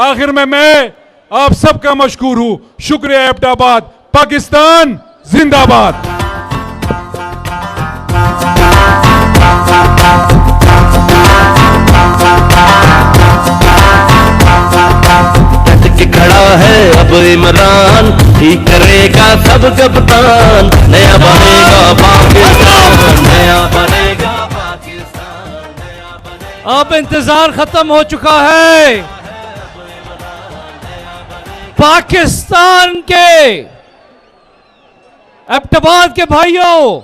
आखिर में मैं आप सबका मशकूर हूं। शुक्रिया। एबटाबाद, पाकिस्तान जिंदाबाद। खड़ा है अब इमरान, ठीक करेगा सब कप्तान, नया बनेगा पाकिस्तान, नया बनेगा पाकिस्तान, नया बनेगा। अब इंतजार खत्म हो चुका है। पाकिस्तान के एबटाबाद के भाइयों,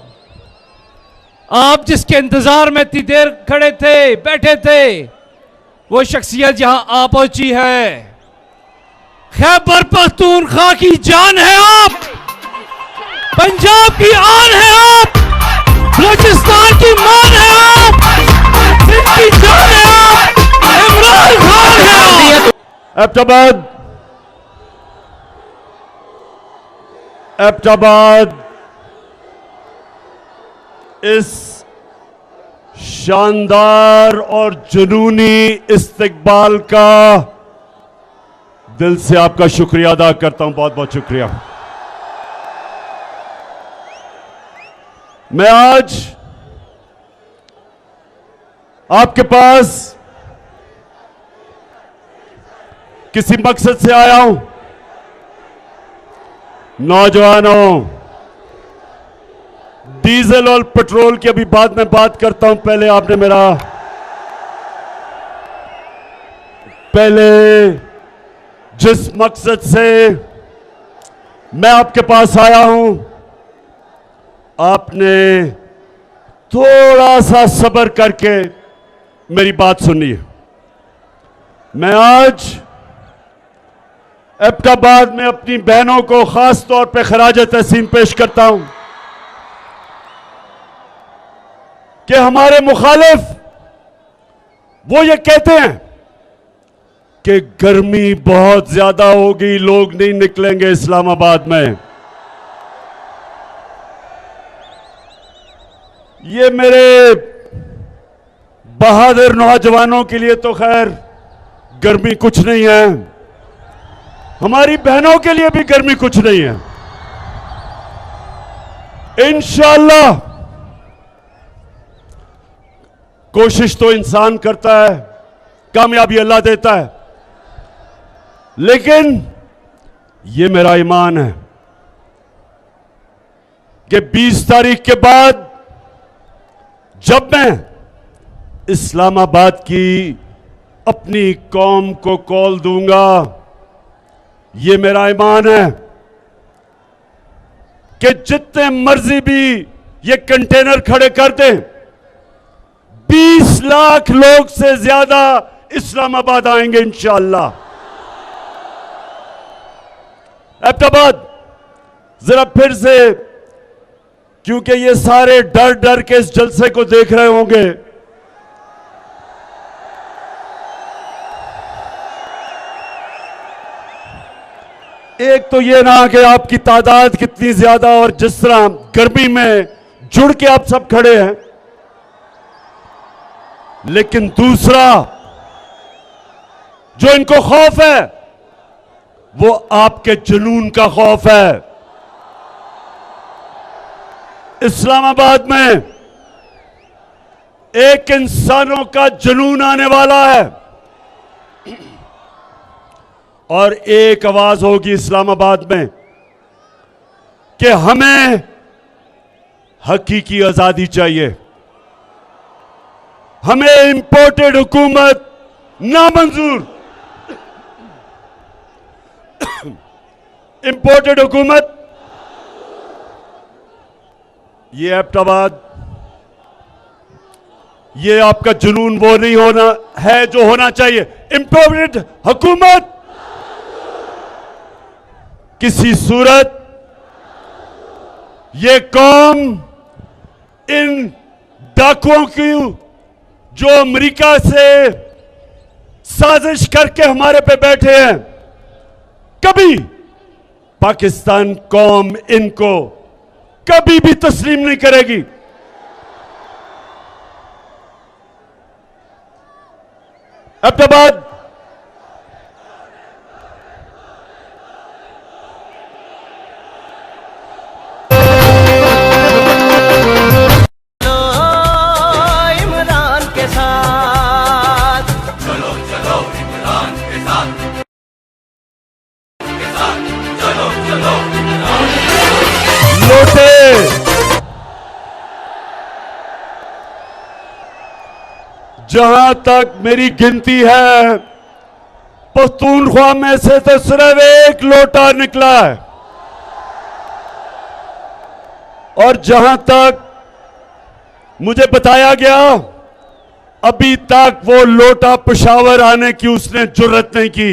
आप जिसके इंतजार में इतनी देर खड़े थे, बैठे थे, वो शख्सियत यहां आ पहुंची है। खैबर पख्तूनख्वा की जान है आप, पंजाब की आन है आप, बलूचिस्तान की मान है आप, सिंध की जान है आप, इमरान खान है आप। एबटाबाद इस शानदार और जुनूनी इस्तकबाल का दिल से आपका शुक्रिया अदा करता हूं। बहुत बहुत शुक्रिया। मैं आज आपके पास किसी मकसद से आया हूं। नौजवानों, डीजल और पेट्रोल की अभी बाद में बात करता हूं। पहले जिस मकसद से मैं आपके पास आया हूं, आपने थोड़ा सा सब्र करके मेरी बात सुनिए। मैं आज एबटाबाद में अपनी बहनों को खास तौर पे खराज तहसीन पेश करता हूं कि हमारे मुखालिफ वो ये कहते हैं कि गर्मी बहुत ज्यादा होगी, लोग नहीं निकलेंगे इस्लामाबाद में। ये मेरे बहादुर नौजवानों के लिए तो खैर गर्मी कुछ नहीं है, हमारी बहनों के लिए भी गर्मी कुछ नहीं है। इंशाअल्लाह कोशिश तो इंसान करता है, कामयाबी अल्लाह देता है, लेकिन ये मेरा ईमान है कि 20 तारीख के बाद जब मैं इस्लामाबाद की अपनी कौम को कॉल दूंगा, ये मेरा ईमान है कि जितने मर्जी भी ये कंटेनर खड़े कर दें, 20 लाख लोग से ज्यादा इस्लामाबाद आएंगे इंशाअल्लाह। एबटाबाद जरा फिर से, क्योंकि ये सारे डर डर के इस जलसे को देख रहे होंगे, एक तो ये ना कि आपकी तादाद कितनी ज्यादा और जिस तरह गर्मी में जुड़ के आप सब खड़े हैं, लेकिन दूसरा जो इनको खौफ है वो आपके जुनून का खौफ है। इस्लामाबाद में एक इंसानों का जुनून आने वाला है और एक आवाज होगी इस्लामाबाद में कि हमें हकीकी आजादी चाहिए, हमें इंपोर्टेड हुकूमत नामंजूर, इंपोर्टेड हुकूमत। ये एबटाबाद, ये आपका जुनून वो नहीं होना है जो होना चाहिए। इंपोर्टेड हुकूमत किसी सूरत ये कौम इन डाकुओं की जो अमेरिका से साजिश करके हमारे पे बैठे हैं, कभी पाकिस्तान कौम इनको कभी भी तस्लीम नहीं करेगी। एबटाबाद जहां तक मेरी गिनती है, पख्तूनख्वा में से तो सिर्फ एक लोटा निकला है, और जहां तक मुझे बताया गया अभी तक वो लोटा पेशावर आने की उसने जुर्रत नहीं की।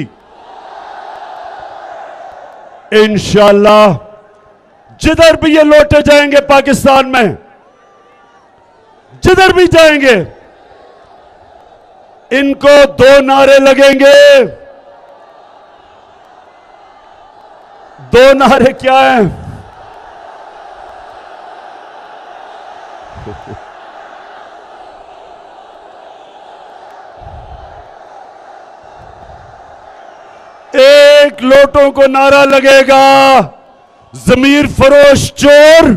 इंशाअल्लाह जिधर भी ये लोटे जाएंगे पाकिस्तान में, जिधर भी जाएंगे, इनको दो नारे लगेंगे। दो नारे क्या हैं? एक लोटों को नारा लगेगा जमीर फरोश चोर,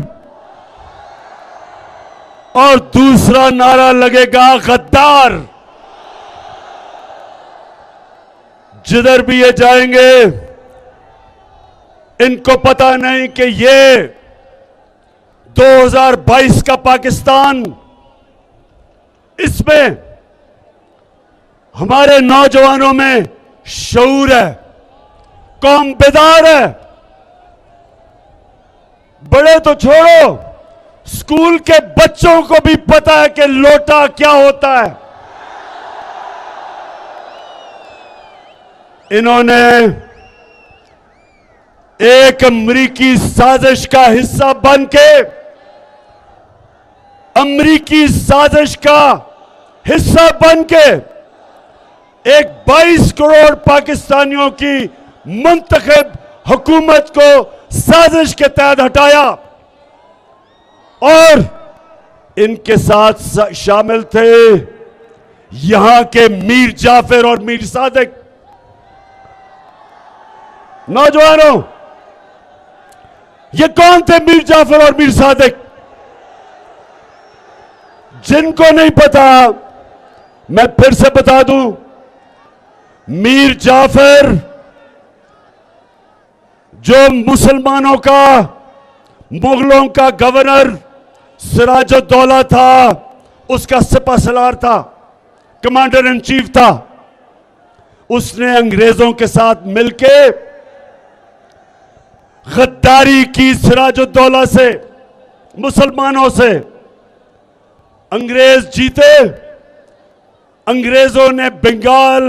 और दूसरा नारा लगेगा गद्दार। जिधर भी ये जाएंगे, इनको पता नहीं कि ये 2022 का पाकिस्तान, इसमें हमारे नौजवानों में शऊर है, कौम बेदार है। बड़े तो छोड़ो, स्कूल के बच्चों को भी पता है कि लोटा क्या होता है। इन्होंने एक अमरीकी साजिश का हिस्सा बनके, अमरीकी साजिश का हिस्सा बनके एक 22 करोड़ पाकिस्तानियों की मुंतखब हुकूमत को साजिश के तहत हटाया, और इनके साथ शामिल थे यहां के मीर जाफर और मीर सादिक। नौजवानों, ये कौन थे मीर जाफर और मीर सादिक? जिनको नहीं पता मैं फिर से बता दूं, मीर जाफर जो मुसलमानों का, मुगलों का गवर्नर सिराजुद्दौला था, उसका सिपहसालार था, कमांडर इन चीफ था। उसने अंग्रेजों के साथ मिलके गद्दारी की सिराजुद्दौला से, मुसलमानों से। अंग्रेज जीते। अंग्रेजों ने बंगाल,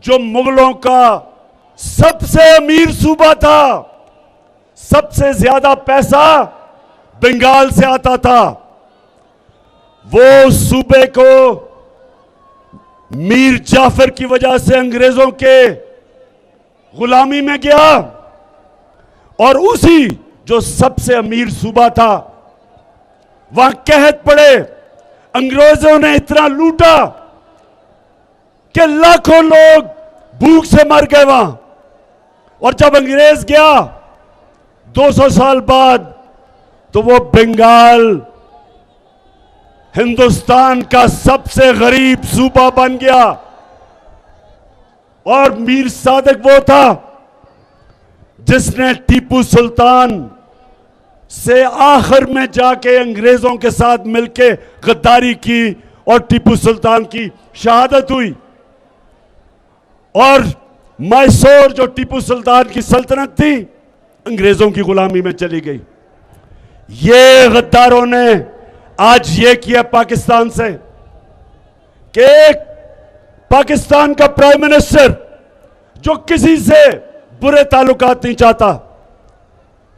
जो मुगलों का सबसे अमीर सूबा था, सबसे ज्यादा पैसा बंगाल से आता था, वो सूबे को मीर जाफर की वजह से अंग्रेजों के गुलामी में गया। और उसी जो सबसे अमीर सूबा था, वहां कहत पड़े। अंग्रेजों ने इतना लूटा कि लाखों लोग भूख से मर गए वहां। और जब अंग्रेज गया 200 साल बाद, तो वो बंगाल हिंदुस्तान का सबसे गरीब सूबा बन गया। और मीर सादिक वो था जिसने टीपू सुल्तान से आखिर में जाके अंग्रेजों के साथ मिलके गद्दारी की और टीपू सुल्तान की शहादत हुई। और मैसूर, जो टीपू सुल्तान की सल्तनत थी, अंग्रेजों की गुलामी में चली गई। ये गद्दारों ने आज ये किया पाकिस्तान से कि पाकिस्तान का प्राइम मिनिस्टर, जो किसी से बुरे ताल्लुकात नहीं चाहता,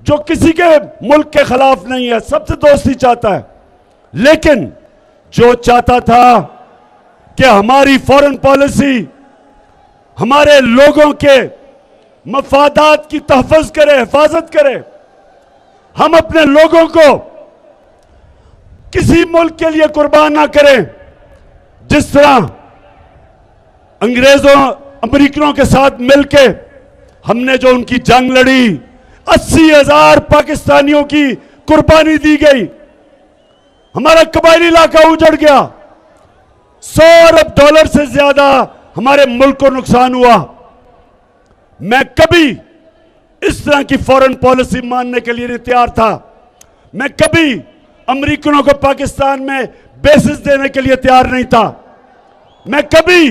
जो किसी के मुल्क के खिलाफ नहीं है, सबसे दोस्ती चाहता है, लेकिन जो चाहता था कि हमारी फॉरेन पॉलिसी हमारे लोगों के मफादात की तहफ़्फ़ुज़ करे, हिफाजत करे, हम अपने लोगों को किसी मुल्क के लिए कुर्बान ना करें। जिस तरह अंग्रेजों, अमेरिकनों के साथ मिलके हमने जो उनकी जंग लड़ी, 80,000 पाकिस्तानियों की कुर्बानी दी गई, हमारा कबायली इलाका उजड़ गया, $100 अरब से ज्यादा हमारे मुल्क को नुकसान हुआ। मैं कभी इस तरह की फॉरेन पॉलिसी मानने के लिए नहीं तैयार था। मैं कभी अमेरिकनों को पाकिस्तान में बेसिस देने के लिए तैयार नहीं था। मैं कभी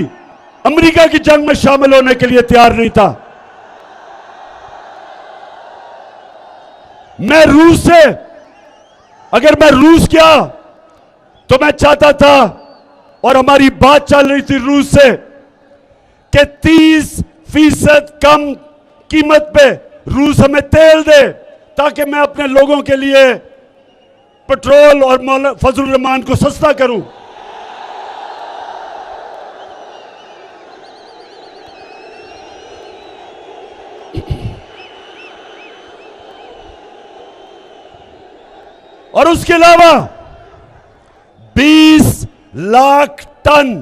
अमेरिका की जंग में शामिल होने के लिए तैयार नहीं था। मैं रूस से, अगर मैं रूस गया तो मैं चाहता था, और हमारी बात चल रही थी रूस से, कि 30% कम कीमत पे रूस हमें तेल दे, ताकि मैं अपने लोगों के लिए पेट्रोल और फजलुर रहमान को सस्ता करूं। और उसके अलावा 20 लाख टन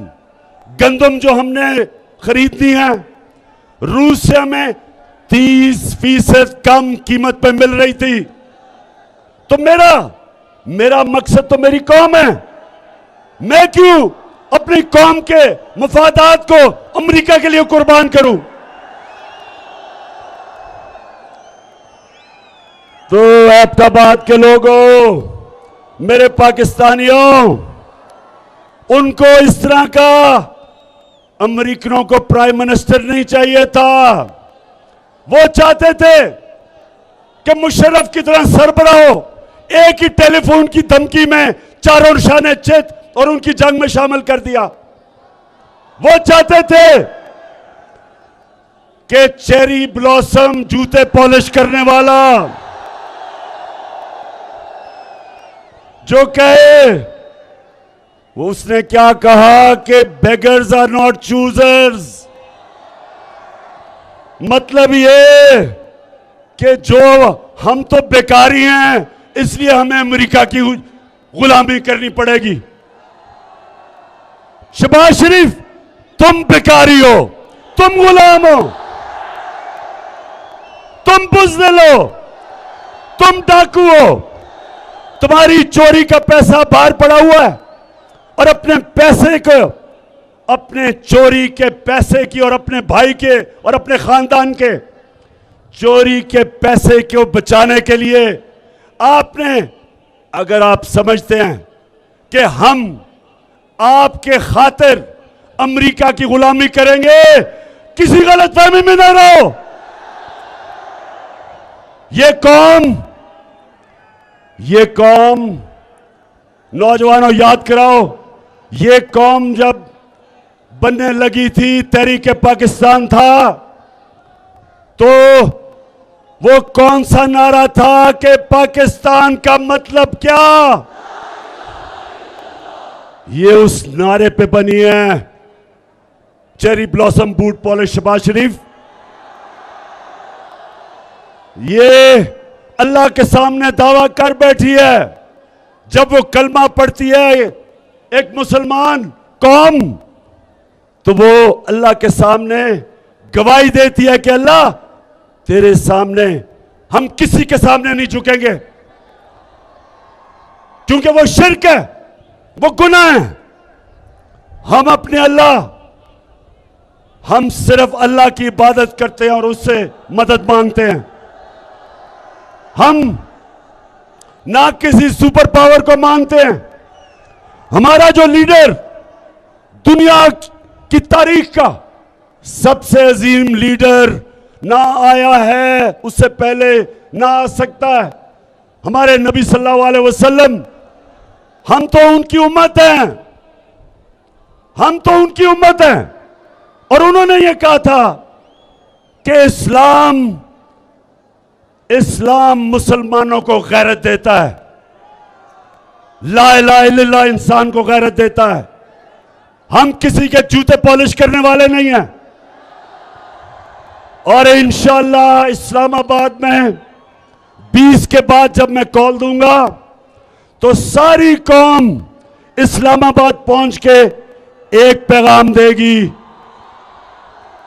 गंदम जो हमने खरीदनी है, रूस से हमें 30% कम कीमत पे मिल रही थी। तो मेरा मकसद तो मेरी कौम है। मैं क्यों अपनी कौम के मफादात को अमेरिका के लिए कुर्बान करूं? तो एबटाबाद के लोगों, मेरे पाकिस्तानियों, उनको इस तरह का अमेरिकनों को प्राइम मिनिस्टर नहीं चाहिए था। वो चाहते थे कि मुशर्रफ की तरह सरबराह हो, एक ही टेलीफोन की धमकी में चारों निशाने चित और उनकी जंग में शामिल कर दिया। वो चाहते थे कि चेरी ब्लॉसम, जूते पॉलिश करने वाला, जो कहे, वो उसने क्या कहा कि बेगर्स आर नॉट चूजर्स। मतलब ये कि जो हम तो बेकारी हैं, इसलिए हमें अमेरिका की गुलामी करनी पड़ेगी। शहबाज शरीफ, तुम भिखारी हो, तुम गुलाम हो, तुम बुज़दिल हो, तुम डाकू हो, तुम्हारी चोरी का पैसा बाहर पड़ा हुआ है और अपने पैसे को, अपने चोरी के पैसे की और अपने भाई के और अपने खानदान के चोरी के पैसे को बचाने के लिए आपने, अगर आप समझते हैं कि हम आपके खातिर अमेरिका की गुलामी करेंगे, किसी गलतफहमी में ना रहो। ये कौम नौजवानों याद कराओ, ये कौम जब बनने लगी थी, तहरीक पाकिस्तान था, तो वो कौन सा नारा था कि पाकिस्तान का मतलब क्या? ये उस नारे पे बनी है cherry blossom boot polish Shehbaz Sharif. ये अल्लाह के सामने दावा कर बैठी है, जब वो कलमा पढ़ती है एक मुसलमान कौम, तो वो अल्लाह के सामने गवाही देती है कि अल्लाह तेरे सामने हम किसी के सामने नहीं झुकेंगे, क्योंकि वो शिर्क है, वो गुनाह है। हम अपने अल्लाह, हम सिर्फ अल्लाह की इबादत करते हैं और उससे मदद मांगते हैं। हम ना किसी सुपर पावर को मानते हैं। हमारा जो लीडर दुनिया की तारीख का सबसे अजीम लीडर ना आया है, उससे पहले ना आ सकता है, हमारे नबी सल्लल्लाहु अलैहि वसल्लम। हम तो उनकी उम्मत हैं, हम तो उनकी उम्मत हैं। और उन्होंने ये कहा था कि इस्लाम मुसलमानों को गैरत देता है, ला इलाहा इल्लल्लाह इंसान को गैरत देता है। हम किसी के जूते पॉलिश करने वाले नहीं हैं। और इंशाअल्लाह इस्लामाबाद में 20 के बाद जब मैं कॉल दूंगा तो सारी कौम इस्लामाबाद पहुंच के एक पैगाम देगी,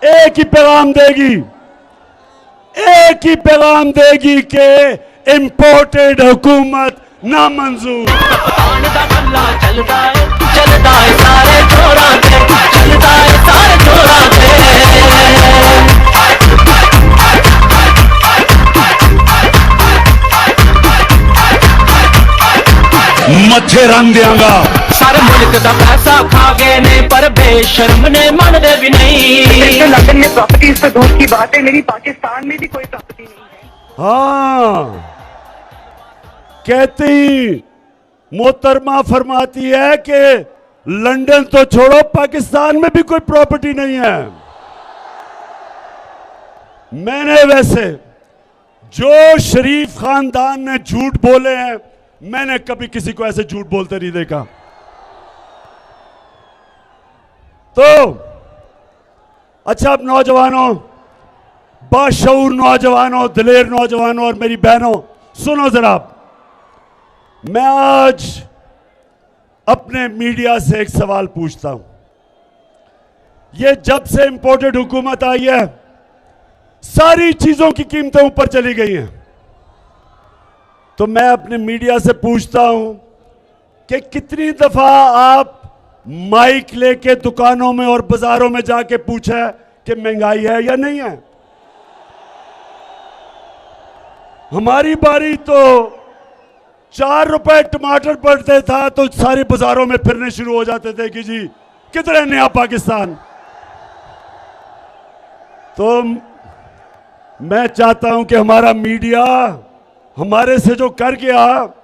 एक ही पैगाम देगी, एक ही पैगाम देगी कि इंपोर्टेड हुकूमत नामंजूर। चलता है सारे छोरा के, चलता है सारे छोरा के। मथे रंग दियांगा सारे मुल्क का पैसा खा गए ने, पर बेशर्म ने मन दे भी नहीं। लंदन में प्रॉपर्टीज तो दूर की बात है, मेरी पाकिस्तान में भी कोई प्रॉपर्टी नहीं है। हाँ, कहती मोहतरमा फरमाती है कि लंदन तो छोड़ो, पाकिस्तान में भी कोई प्रॉपर्टी नहीं है। मैंने वैसे जो शरीफ खानदान ने झूठ बोले हैं, मैंने कभी किसी को ऐसे झूठ बोलते नहीं देखा। तो अच्छा, अब नौजवानों, बाशऊर नौजवानों, दिलेर नौजवानों और मेरी बहनों, सुनो जरा। मैं आज अपने मीडिया से एक सवाल पूछता हूं। ये जब से इंपोर्टेड हुकूमत आई है, सारी चीजों की कीमतें ऊपर चली गई हैं। तो मैं अपने मीडिया से पूछता हूं कि कितनी दफा आप माइक लेके दुकानों में और बाजारों में जाके पूछा कि महंगाई है या नहीं है? हमारी बारी तो 4 रुपए टमाटर पड़ते था तो सारे बाजारों में फिरने शुरू हो जाते थे कि जी किधर है नया पाकिस्तान। तो मैं चाहता हूं कि हमारा मीडिया हमारे से जो कर गया,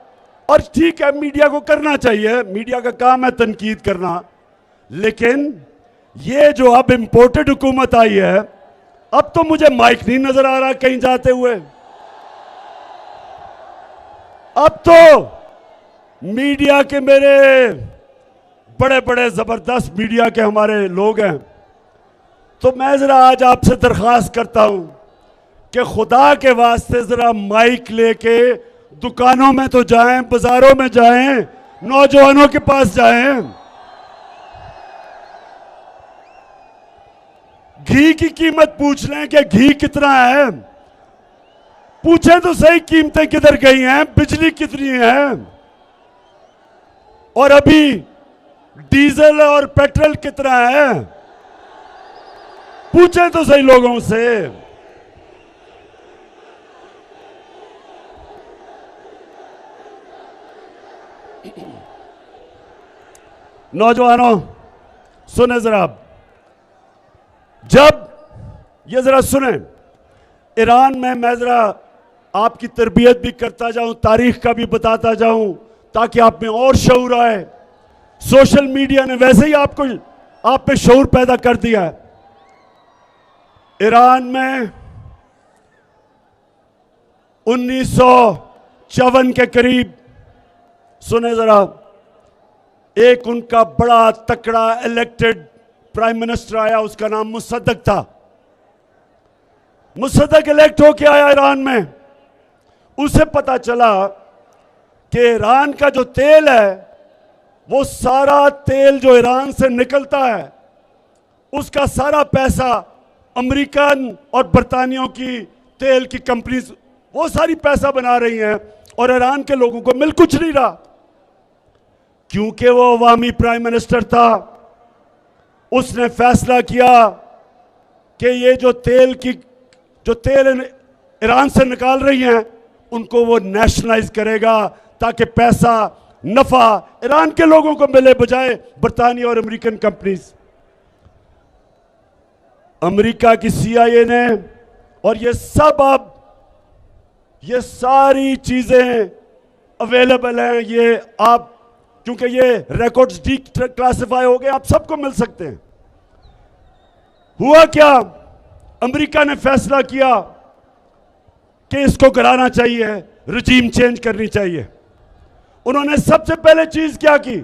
और ठीक है मीडिया को करना चाहिए, मीडिया का काम है तनकीद करना, लेकिन ये जो अब इंपोर्टेड हुकूमत आई है, अब तो मुझे माइक नहीं नजर आ रहा कहीं जाते हुए। अब तो मीडिया के मेरे बड़े बड़े जबरदस्त मीडिया के हमारे लोग हैं, तो मैं जरा आज आपसे दरख्वास्त करता हूं कि खुदा के वास्ते जरा माइक लेके दुकानों में तो जाएं, बाजारों में जाएं नौजवानों के पास जाएं, घी की कीमत पूछ लें कि घी कितना है, पूछें तो सही कीमतें किधर गई हैं, बिजली कितनी है, और अभी डीजल और पेट्रोल कितना है, पूछें तो सही लोगों से। नौजवानों सुने जरा, जब ये जरा सुने, ईरान में मैं जरा आपकी तरबियत भी करता जाऊं, तारीख का भी बताता जाऊं, ताकि आप में और शऊर आए। सोशल मीडिया ने वैसे ही आप में शऊर पैदा कर दिया है। ईरान में 1954 के करीब, सुने जरा, एक उनका बड़ा तकड़ा इलेक्टेड प्राइम मिनिस्टर आया, उसका नाम मुसद्दक था। मुसद्दक इलेक्ट होके आया ईरान में। उसे पता चला कि ईरान का जो तेल है, वो सारा तेल जो ईरान से निकलता है, उसका सारा पैसा अमेरिकन और बरतानियों की तेल की कंपनीज वो सारी पैसा बना रही हैं, और ईरान के लोगों को मिल कुछ नहीं रहा, क्योंकि वो अवामी प्राइम मिनिस्टर था। उसने फैसला किया कि ये जो तेल ईरान से निकाल रही हैं, उनको वो नेशनलाइज करेगा, ताकि पैसा नफा ईरान के लोगों को मिले, बजाय बरतानिया और अमेरिकन कंपनीज। अमेरिका की CIA ने, और ये सब अब ये सारी चीजें अवेलेबल हैं, ये आप, क्योंकि ये रिकॉर्ड्स डी क्लासिफाई हो गए, आप सबको मिल सकते हैं। हुआ क्या, अमेरिका ने फैसला किया कि इसको गिराना चाहिए, रजीम चेंज करनी चाहिए। उन्होंने सबसे पहले चीज क्या की,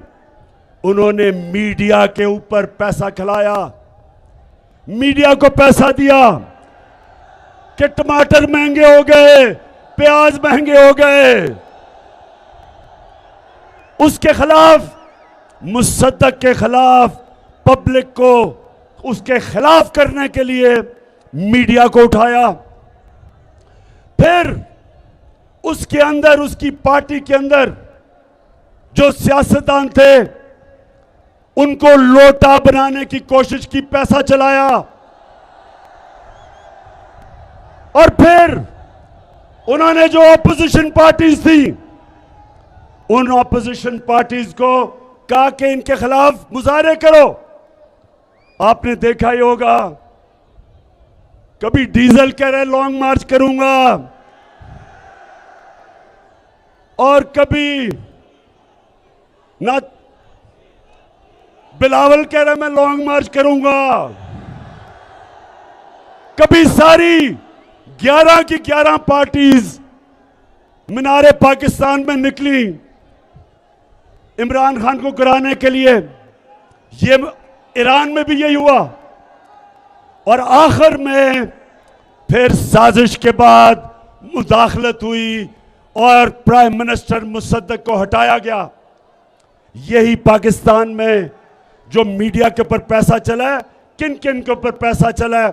उन्होंने मीडिया के ऊपर पैसा खिलाया, मीडिया को पैसा दिया कि टमाटर महंगे हो गए, प्याज महंगे हो गए। उसके खिलाफ, मुसद्दक के खिलाफ, पब्लिक को उसके खिलाफ करने के लिए मीडिया को उठाया। फिर उसके अंदर, उसकी पार्टी के अंदर जो सियासतदान थे, उनको लोटा बनाने की कोशिश की, पैसा चलाया। और फिर उन्होंने जो ऑपोजिशन पार्टीज थी, उन ऑपोजिशन पार्टीज को कहा कि इनके खिलाफ मुजाहरे करो। आपने देखा ही होगा, कभी डीजल कह रहे लॉन्ग मार्च करूंगा, और कभी ना बिलावल कह रहे मैं लॉन्ग मार्च करूंगा। कभी सारी 11 की 11 पार्टीज मीनारे पाकिस्तान में निकली इमरान खान को गिराने के लिए। ये ईरान में भी यही हुआ, और आखिर में फिर साजिश के बाद मुदाखलत हुई और प्राइम मिनिस्टर मुसद्दक को हटाया गया। यही पाकिस्तान में जो मीडिया के ऊपर पैसा चला है, किन किन के ऊपर पैसा चला है,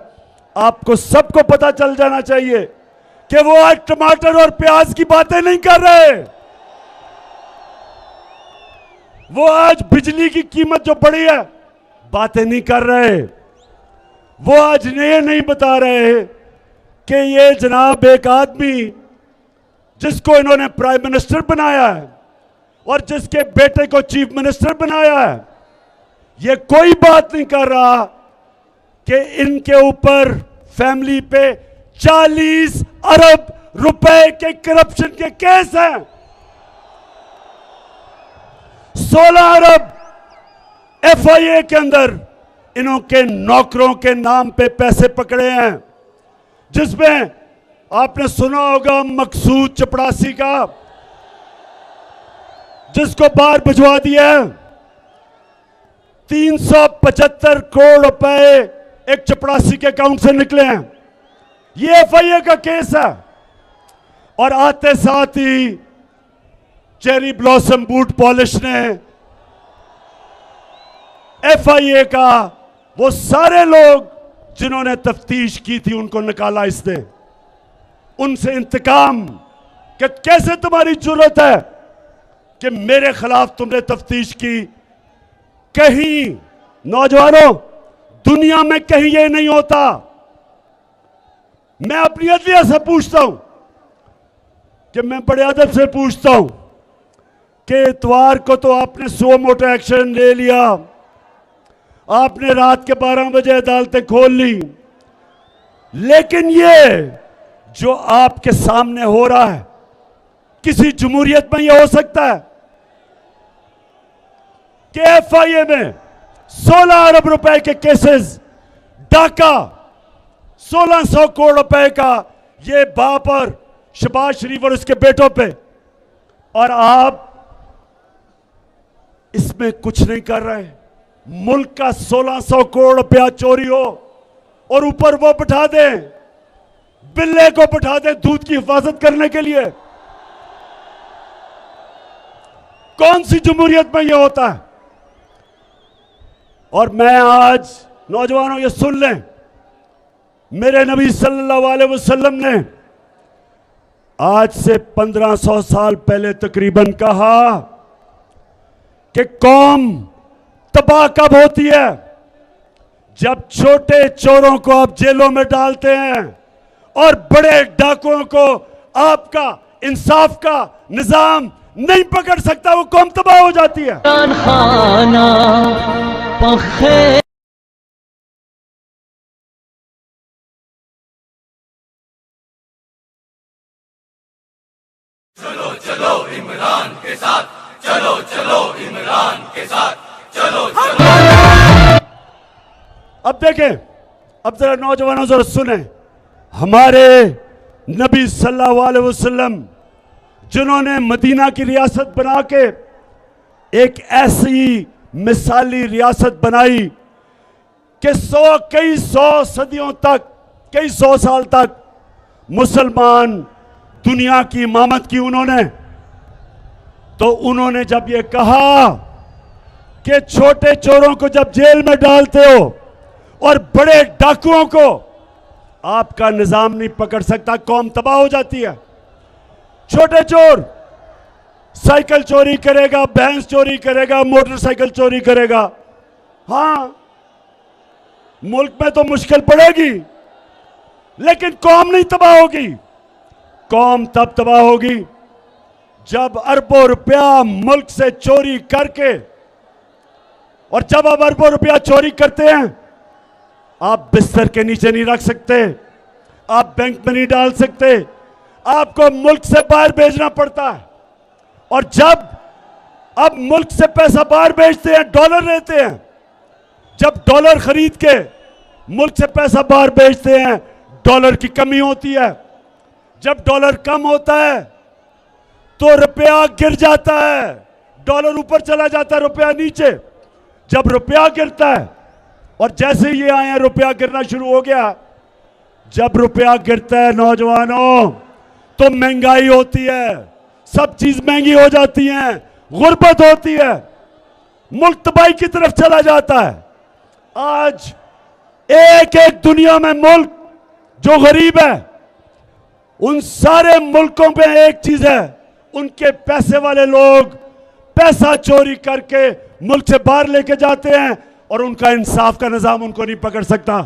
आपको सबको पता चल जाना चाहिए कि वो आज टमाटर और प्याज की बातें नहीं कर रहे। वो आज बिजली की कीमत जो बढ़ी है, बातें नहीं कर रहे। वो आज ये नहीं बता रहे कि ये जनाब एक आदमी जिसको इन्होंने प्राइम मिनिस्टर बनाया है और जिसके बेटे को चीफ मिनिस्टर बनाया है, ये कोई बात नहीं कर रहा कि इनके ऊपर फैमिली पे 40 अरब रुपए के करप्शन के केस हैं। 16 अरब FIA के अंदर इनके नौकरों के नाम पे पैसे पकड़े हैं, जिसमें आपने सुना होगा मकसूद चपड़ासी का, जिसको बाहर भिजवा दिया। 375 करोड़ रुपए एक चपड़ासी के अकाउंट से निकले हैं। ये FIA का केस है। और आते साथ ही चेरी ब्लॉसम बूट पॉलिश ने, FIA का, वो सारे लोग जिन्होंने तफ्तीश की थी उनको निकाला इसने। उनसे इंतकाम कि कैसे तुम्हारी जरूरत है कि मेरे खिलाफ तुमने तफ्तीश की। कहीं नौजवानों, दुनिया में कहीं ये नहीं होता। मैं अपनी अदलिया से पूछता हूं कि मैं बड़े अदब से पूछता हूं कि इतवार को तो आपने सो मोटो एक्शन ले लिया, आपने रात के 12 बजे अदालतें खोल ली, लेकिन ये जो आपके सामने हो रहा है किसी जमहूरियत में यह हो सकता है कि FIA में 16 अरब रुपए के केसेस, डाका 1600 करोड़ रुपए का ये बाप और शहबाज शरीफ और उसके बेटों पे, और आप इसमें कुछ नहीं कर रहे। मुल्क का 1600 करोड़ रुपया चोरी हो और ऊपर वो बिठा दें, बिल्ले को बिठा दें दूध की हिफाजत करने के लिए। कौन सी जमहूरियत में यह होता है? और मैं आज नौजवानों ये सुन लें, मेरे नबी सल्लल्लाहु अलैहि वसल्लम ने आज से 1500 साल पहले तकरीबन कहा कि कौम तबाह कब होती है? जब छोटे चोरों को आप जेलों में डालते हैं और बड़े डाकुओं को आपका इंसाफ का निजाम नहीं पकड़ सकता, वो कौम तबाह हो जाती है। चलो चलो इमरान के साथ, चलो चलो इमरान के साथ, चलो चलो। अब देखें, अब जरा नौजवानों जरा सुने, हमारे नबी सल्लल्लाहु अलैहि वसल्लम जिन्होंने मदीना की रियासत बना के एक ऐसी मिसाली रियासत बनाई कि कई सौ सदियों तक, कई सौ साल तक मुसलमान दुनिया की इमामत की उन्होंने। तो उन्होंने जब ये कहा कि छोटे चोरों को जब जेल में डालते हो और बड़े डाकुओं को आपका निजाम नहीं पकड़ सकता, कौम तबाह हो जाती है। छोटे चोर साइकिल चोरी करेगा, भैंस चोरी करेगा, मोटरसाइकिल चोरी करेगा, हां मुल्क में तो मुश्किल पड़ेगी, लेकिन कौम नहीं तबाह होगी। कौम तब तबाह होगी जब अरबों रुपया मुल्क से चोरी करके, और जब आप अरबों रुपया चोरी करते हैं, आप बिस्तर के नीचे नहीं रख सकते, आप बैंक में नहीं डाल सकते, आपको मुल्क से बाहर भेजना पड़ता है। और जब आप मुल्क से पैसा बाहर भेजते हैं, डॉलर लेते हैं, जब डॉलर खरीद के मुल्क से पैसा बाहर भेजते हैं, डॉलर की कमी होती है। जब डॉलर कम होता है तो रुपया गिर जाता है, डॉलर ऊपर चला जाता है, रुपया नीचे। जब रुपया गिरता है, और जैसे ये आए हैं रुपया गिरना शुरू हो गया। जब रुपया गिरता है नौजवानों, तो महंगाई होती है, सब चीज महंगी हो जाती है, गुर्बत होती है, मुल्क तबाही की तरफ चला जाता है। आज एक एक दुनिया में मुल्क जो गरीब है, उन सारे मुल्कों पे एक चीज है, उनके पैसे वाले लोग पैसा चोरी करके मुल्क से बाहर लेके जाते हैं और उनका इंसाफ का निजाम उनको नहीं पकड़ सकता।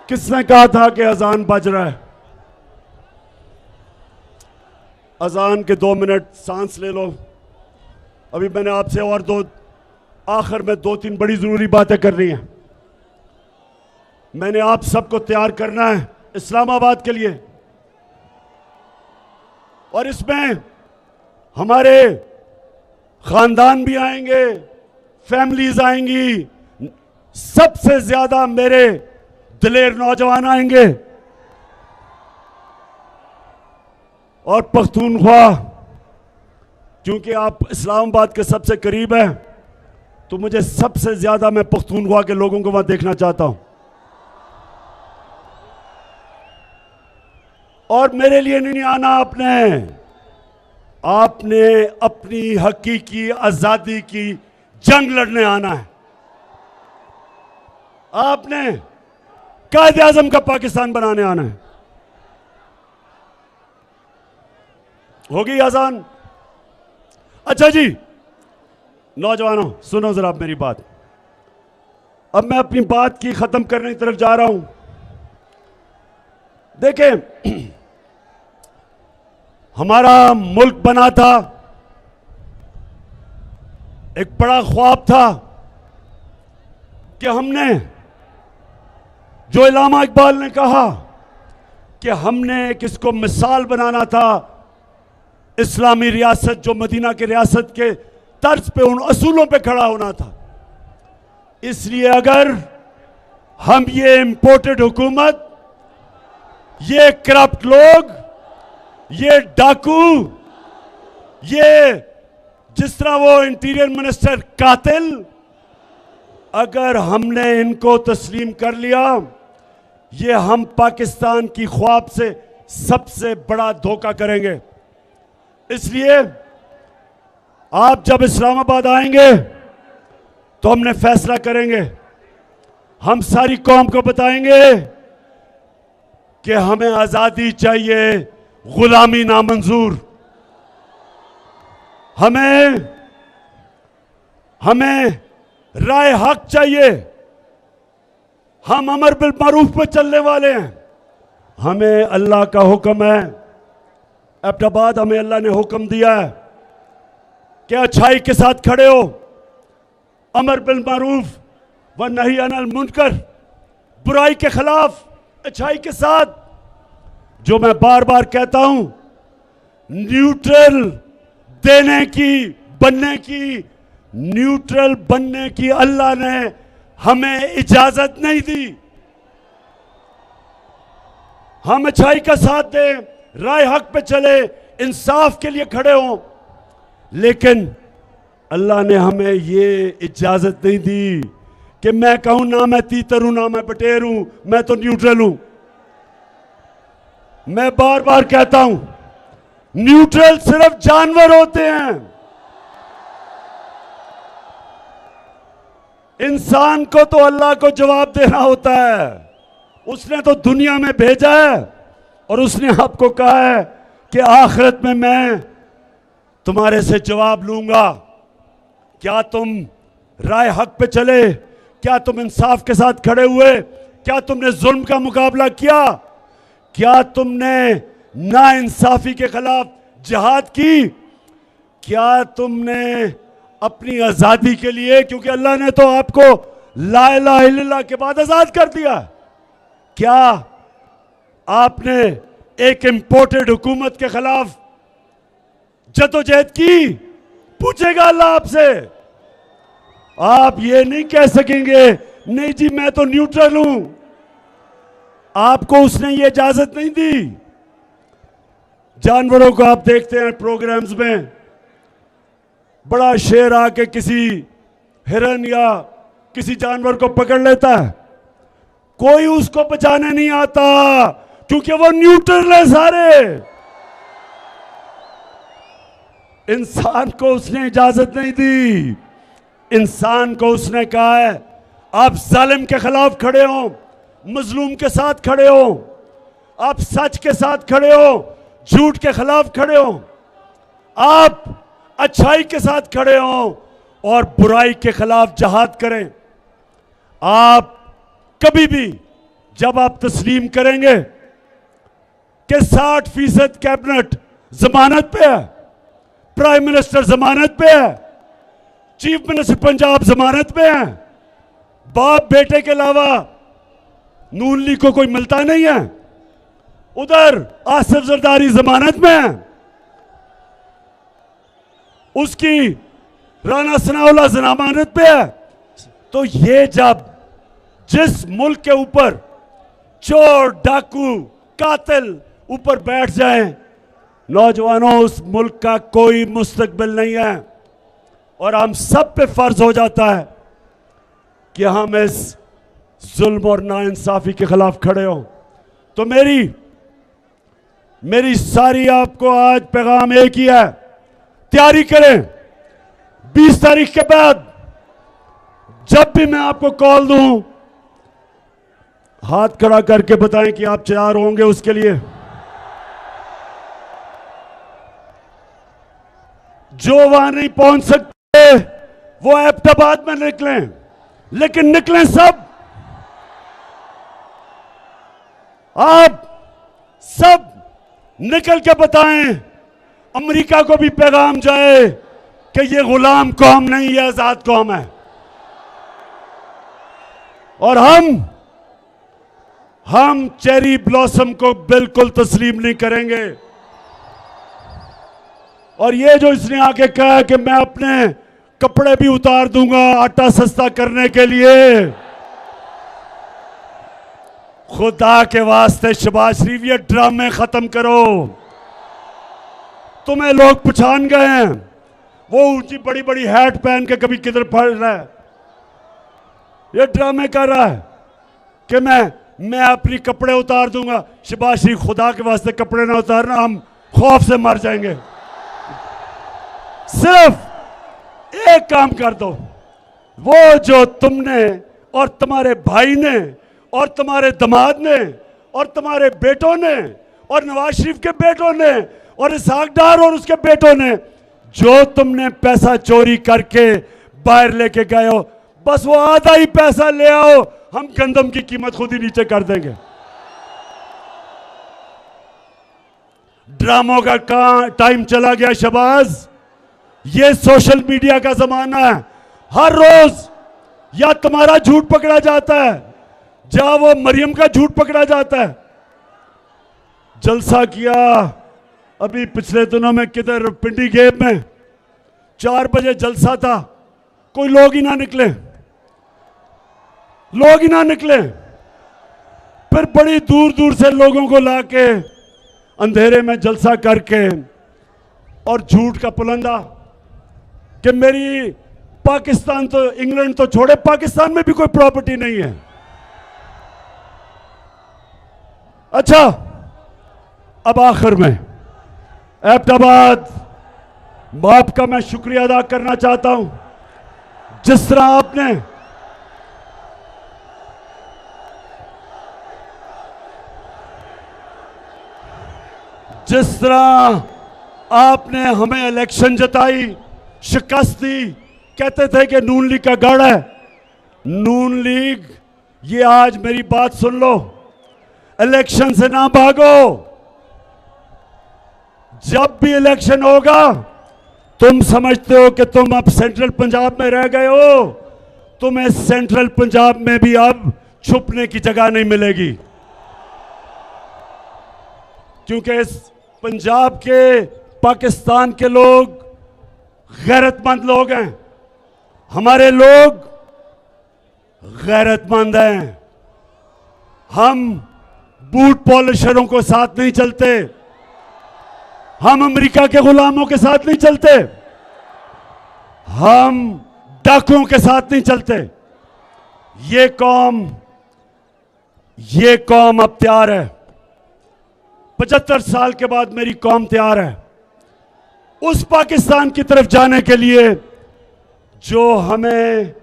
किसने कहा था कि अजान बज रहा है? अजान के 2 मिनट सांस ले लो। अभी मैंने आपसे और आखिर में 2-3 बड़ी जरूरी बातें करनी है। मैंने आप सबको तैयार करना है इस्लामाबाद के लिए, और इसमें हमारे खानदान भी आएंगे, फैमिलीज आएंगी, सबसे ज्यादा मेरे दिलेर नौजवान आएंगे, और पख्तूनख्वा, क्योंकि आप इस्लामाबाद के सबसे करीब हैं, तो मुझे सबसे ज्यादा मैं पख्तूनख्वा के लोगों को वहां देखना चाहता हूं। और मेरे लिए नहीं आना आपने अपनी हकीकी आजादी की जंग लड़ने आना है। आपने कायदे आजम का पाकिस्तान बनाने आना है। होगी आसान? अच्छा जी नौजवानों, सुनो जरा मेरी बात। अब मैं अपनी बात की खत्म करने की तरफ जा रहा हूं। देखें, हमारा मुल्क बना था, एक बड़ा ख्वाब था कि हमने, जो इलामा इकबाल ने कहा कि हमने किसको मिसाल बनाना था, इस्लामी रियासत जो मदीना की रियासत के तर्ज पे, उन असूलों पे खड़ा होना था। इसलिए अगर हम ये इंपोर्टेड हुकूमत, ये करप्ट लोग, ये डाकू, ये जिस तरह वो इंटीरियर मिनिस्टर कातिल, अगर हमने इनको तस्लीम कर लिया, ये हम पाकिस्तान की ख्वाब से सबसे बड़ा धोखा करेंगे। इसलिए आप जब इस्लामाबाद आएंगे तो हमने फैसला करेंगे, हम सारी कौम को बताएंगे कि हमें आजादी चाहिए, गुलामी नामंजूर। हमें राय हक चाहिए। हम अमर बिल मारूफ पे चलने वाले हैं। हमें अल्लाह का हुक्म है, एबटाबाद हमें अल्लाह ने हुक्म दिया है कि अच्छाई के साथ खड़े हो, अमर बिल मारूफ व नही अनिल मुनकर, बुराई के खिलाफ अच्छाई के साथ। जो मैं बार बार कहता हूं, न्यूट्रल बनने की अल्लाह ने हमें इजाजत नहीं दी। हम अच्छाई का साथ दें, राय हक पे चले, इंसाफ के लिए खड़े हों, लेकिन अल्लाह ने हमें ये इजाजत नहीं दी कि मैं कहूं ना मैं तीतर हूं ना मैं बटेर हूं, मैं तो न्यूट्रल हूं। मैं बार बार कहता हूं, न्यूट्रल सिर्फ जानवर होते हैं। इंसान को तो अल्लाह को जवाब देना होता है। उसने तो दुनिया में भेजा है और उसने आपको कहा है कि आखिरत में मैं तुम्हारे से जवाब लूंगा। क्या तुम राय हक पे चले? क्या तुम इंसाफ के साथ खड़े हुए? क्या तुमने जुल्म का मुकाबला किया? क्या तुमने नाइंसाफी के खिलाफ जिहाद की? क्या तुमने अपनी आजादी के लिए, क्योंकि अल्लाह ने तो आपको ला इलाहा इल्लल्लाह के बाद आजाद कर दिया, क्या आपने एक इंपोर्टेड हुकूमत के खिलाफ जदोजहद की? पूछेगा अल्लाह आपसे। आप ये नहीं कह सकेंगे नहीं जी मैं तो न्यूट्रल हूं। आपको उसने ये इजाजत नहीं दी। जानवरों को आप देखते हैं प्रोग्राम्स में, बड़ा शेर आके किसी हिरन या किसी जानवर को पकड़ लेता है, कोई उसको बचाने नहीं आता क्योंकि वो न्यूट्रल है सारे। इंसान को उसने इजाजत नहीं दी। इंसान को उसने कहा है आप जालिम के खिलाफ खड़े हो, मजलूम के साथ खड़े हो, आप सच के साथ खड़े हो, झूठ के खिलाफ खड़े हो, आप अच्छाई के साथ खड़े हो और बुराई के खिलाफ जिहाद करें। आप कभी भी जब आप तस्लीम करेंगे कि 60% कैबिनेट जमानत पे है, प्राइम मिनिस्टर जमानत पे है, चीफ मिनिस्टर पंजाब जमानत पे है, बाप बेटे के अलावा नून लीग को कोई मिलता नहीं है, उधर आसिफ जरदारी जमानत में है, उसकी राना सनाउल्लाह जमानत पे है। तो ये जब जिस मुल्क के ऊपर चोर डाकू कातिल ऊपर बैठ जाएं, नौजवानों उस मुल्क का कोई मुस्तकबिल नहीं है। और हम सब पे फर्ज हो जाता है कि हम इस जुल्म और नाइंसाफी के खिलाफ खड़े हों। तो मेरी सारी आपको आज पैगाम एक ही है, तैयारी करें। 20 तारीख के बाद जब भी मैं आपको कॉल दूं, हाथ खड़ा करके बताएं कि आप तैयार होंगे उसके लिए। जो वहां नहीं पहुंच सकते वो एबटाबाद में निकलें, लेकिन निकलें सब। आप सब निकल के बताएं, अमेरिका को भी पैगाम जाए कि ये गुलाम कौम नहीं, ये आजाद कौम है। और हम चेरी ब्लॉसम को बिल्कुल तस्लीम नहीं करेंगे। और ये जो इसने आके कहा कि मैं अपने कपड़े भी उतार दूंगा आटा सस्ता करने के लिए, खुदा के वास्ते शहबाज शरीफ ये ड्रामे खत्म करो। तुम्हें लोग पहचान गए हैं, वो ऊंची बड़ी बड़ी हैट पहन के कभी किधर पड़ रहा है, ये ड्रामे कर रहा है कि मैं अपनी कपड़े उतार दूंगा। शहबाज शरीफ खुदा के वास्ते कपड़े ना उतारना, हम खौफ से मर जाएंगे। सिर्फ एक काम कर दो, वो जो तुमने और तुम्हारे भाई ने और तुम्हारे दामाद ने और तुम्हारे बेटों ने और नवाज शरीफ के बेटों ने और इसहाक डार और उसके बेटों ने जो तुमने पैसा चोरी करके बाहर लेके गए हो, बस वो आधा ही पैसा ले आओ, हम गंदम की कीमत खुद ही नीचे कर देंगे। ड्रामों का टाइम चला गया शहबाज। ये सोशल मीडिया का जमाना है। हर रोज या तुम्हारा झूठ पकड़ा जाता है, जहां वो मरियम का झूठ पकड़ा जाता है। जलसा किया अभी पिछले दिनों में किधर, पिंडी गेट में 4 बजे जलसा था, कोई लोग ही ना निकले, लोग ही ना निकले। फिर बड़ी दूर दूर से लोगों को लाके अंधेरे में जलसा करके और झूठ का पुलंदा कि मेरी पाकिस्तान तो, इंग्लैंड तो छोड़े, पाकिस्तान में भी कोई प्रॉपर्टी नहीं है। अच्छा, अब आखिर में एबटाबाद बाप का मैं शुक्रिया अदा करना चाहता हूं। जिस तरह आपने हमें इलेक्शन जताई, शिकस्त दी, कहते थे कि नून लीग का गढ़ है। नून लीग, ये आज मेरी बात सुन लो, इलेक्शन से ना भागो। जब भी इलेक्शन होगा, तुम समझते हो कि तुम अब सेंट्रल पंजाब में रह गए हो, तुम्हें सेंट्रल पंजाब में भी अब छुपने की जगह नहीं मिलेगी, क्योंकि इस पंजाब के, पाकिस्तान के लोग गैरतमंद लोग हैं। हमारे लोग गैरतमंद हैं। हम बूट पॉलिशरों को साथ नहीं चलते, हम अमेरिका के गुलामों के साथ नहीं चलते, हम डाकुओं के साथ नहीं चलते। ये कौम अब तैयार है। 75 साल के बाद मेरी कौम तैयार है उस पाकिस्तान की तरफ जाने के लिए जो हमें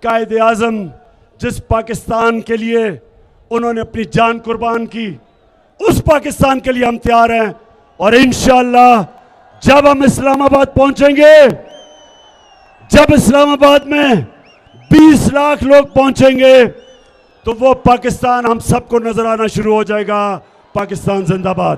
कायदे आज़म, जिस पाकिस्तान के लिए उन्होंने अपनी जान कुर्बान की, उस पाकिस्तान के लिए हम तैयार हैं। और इंशाअल्लाह जब हम इस्लामाबाद पहुंचेंगे, जब इस्लामाबाद में 20 लाख लोग पहुंचेंगे, तो वो पाकिस्तान हम सबको नजर आना शुरू हो जाएगा। पाकिस्तान जिंदाबाद।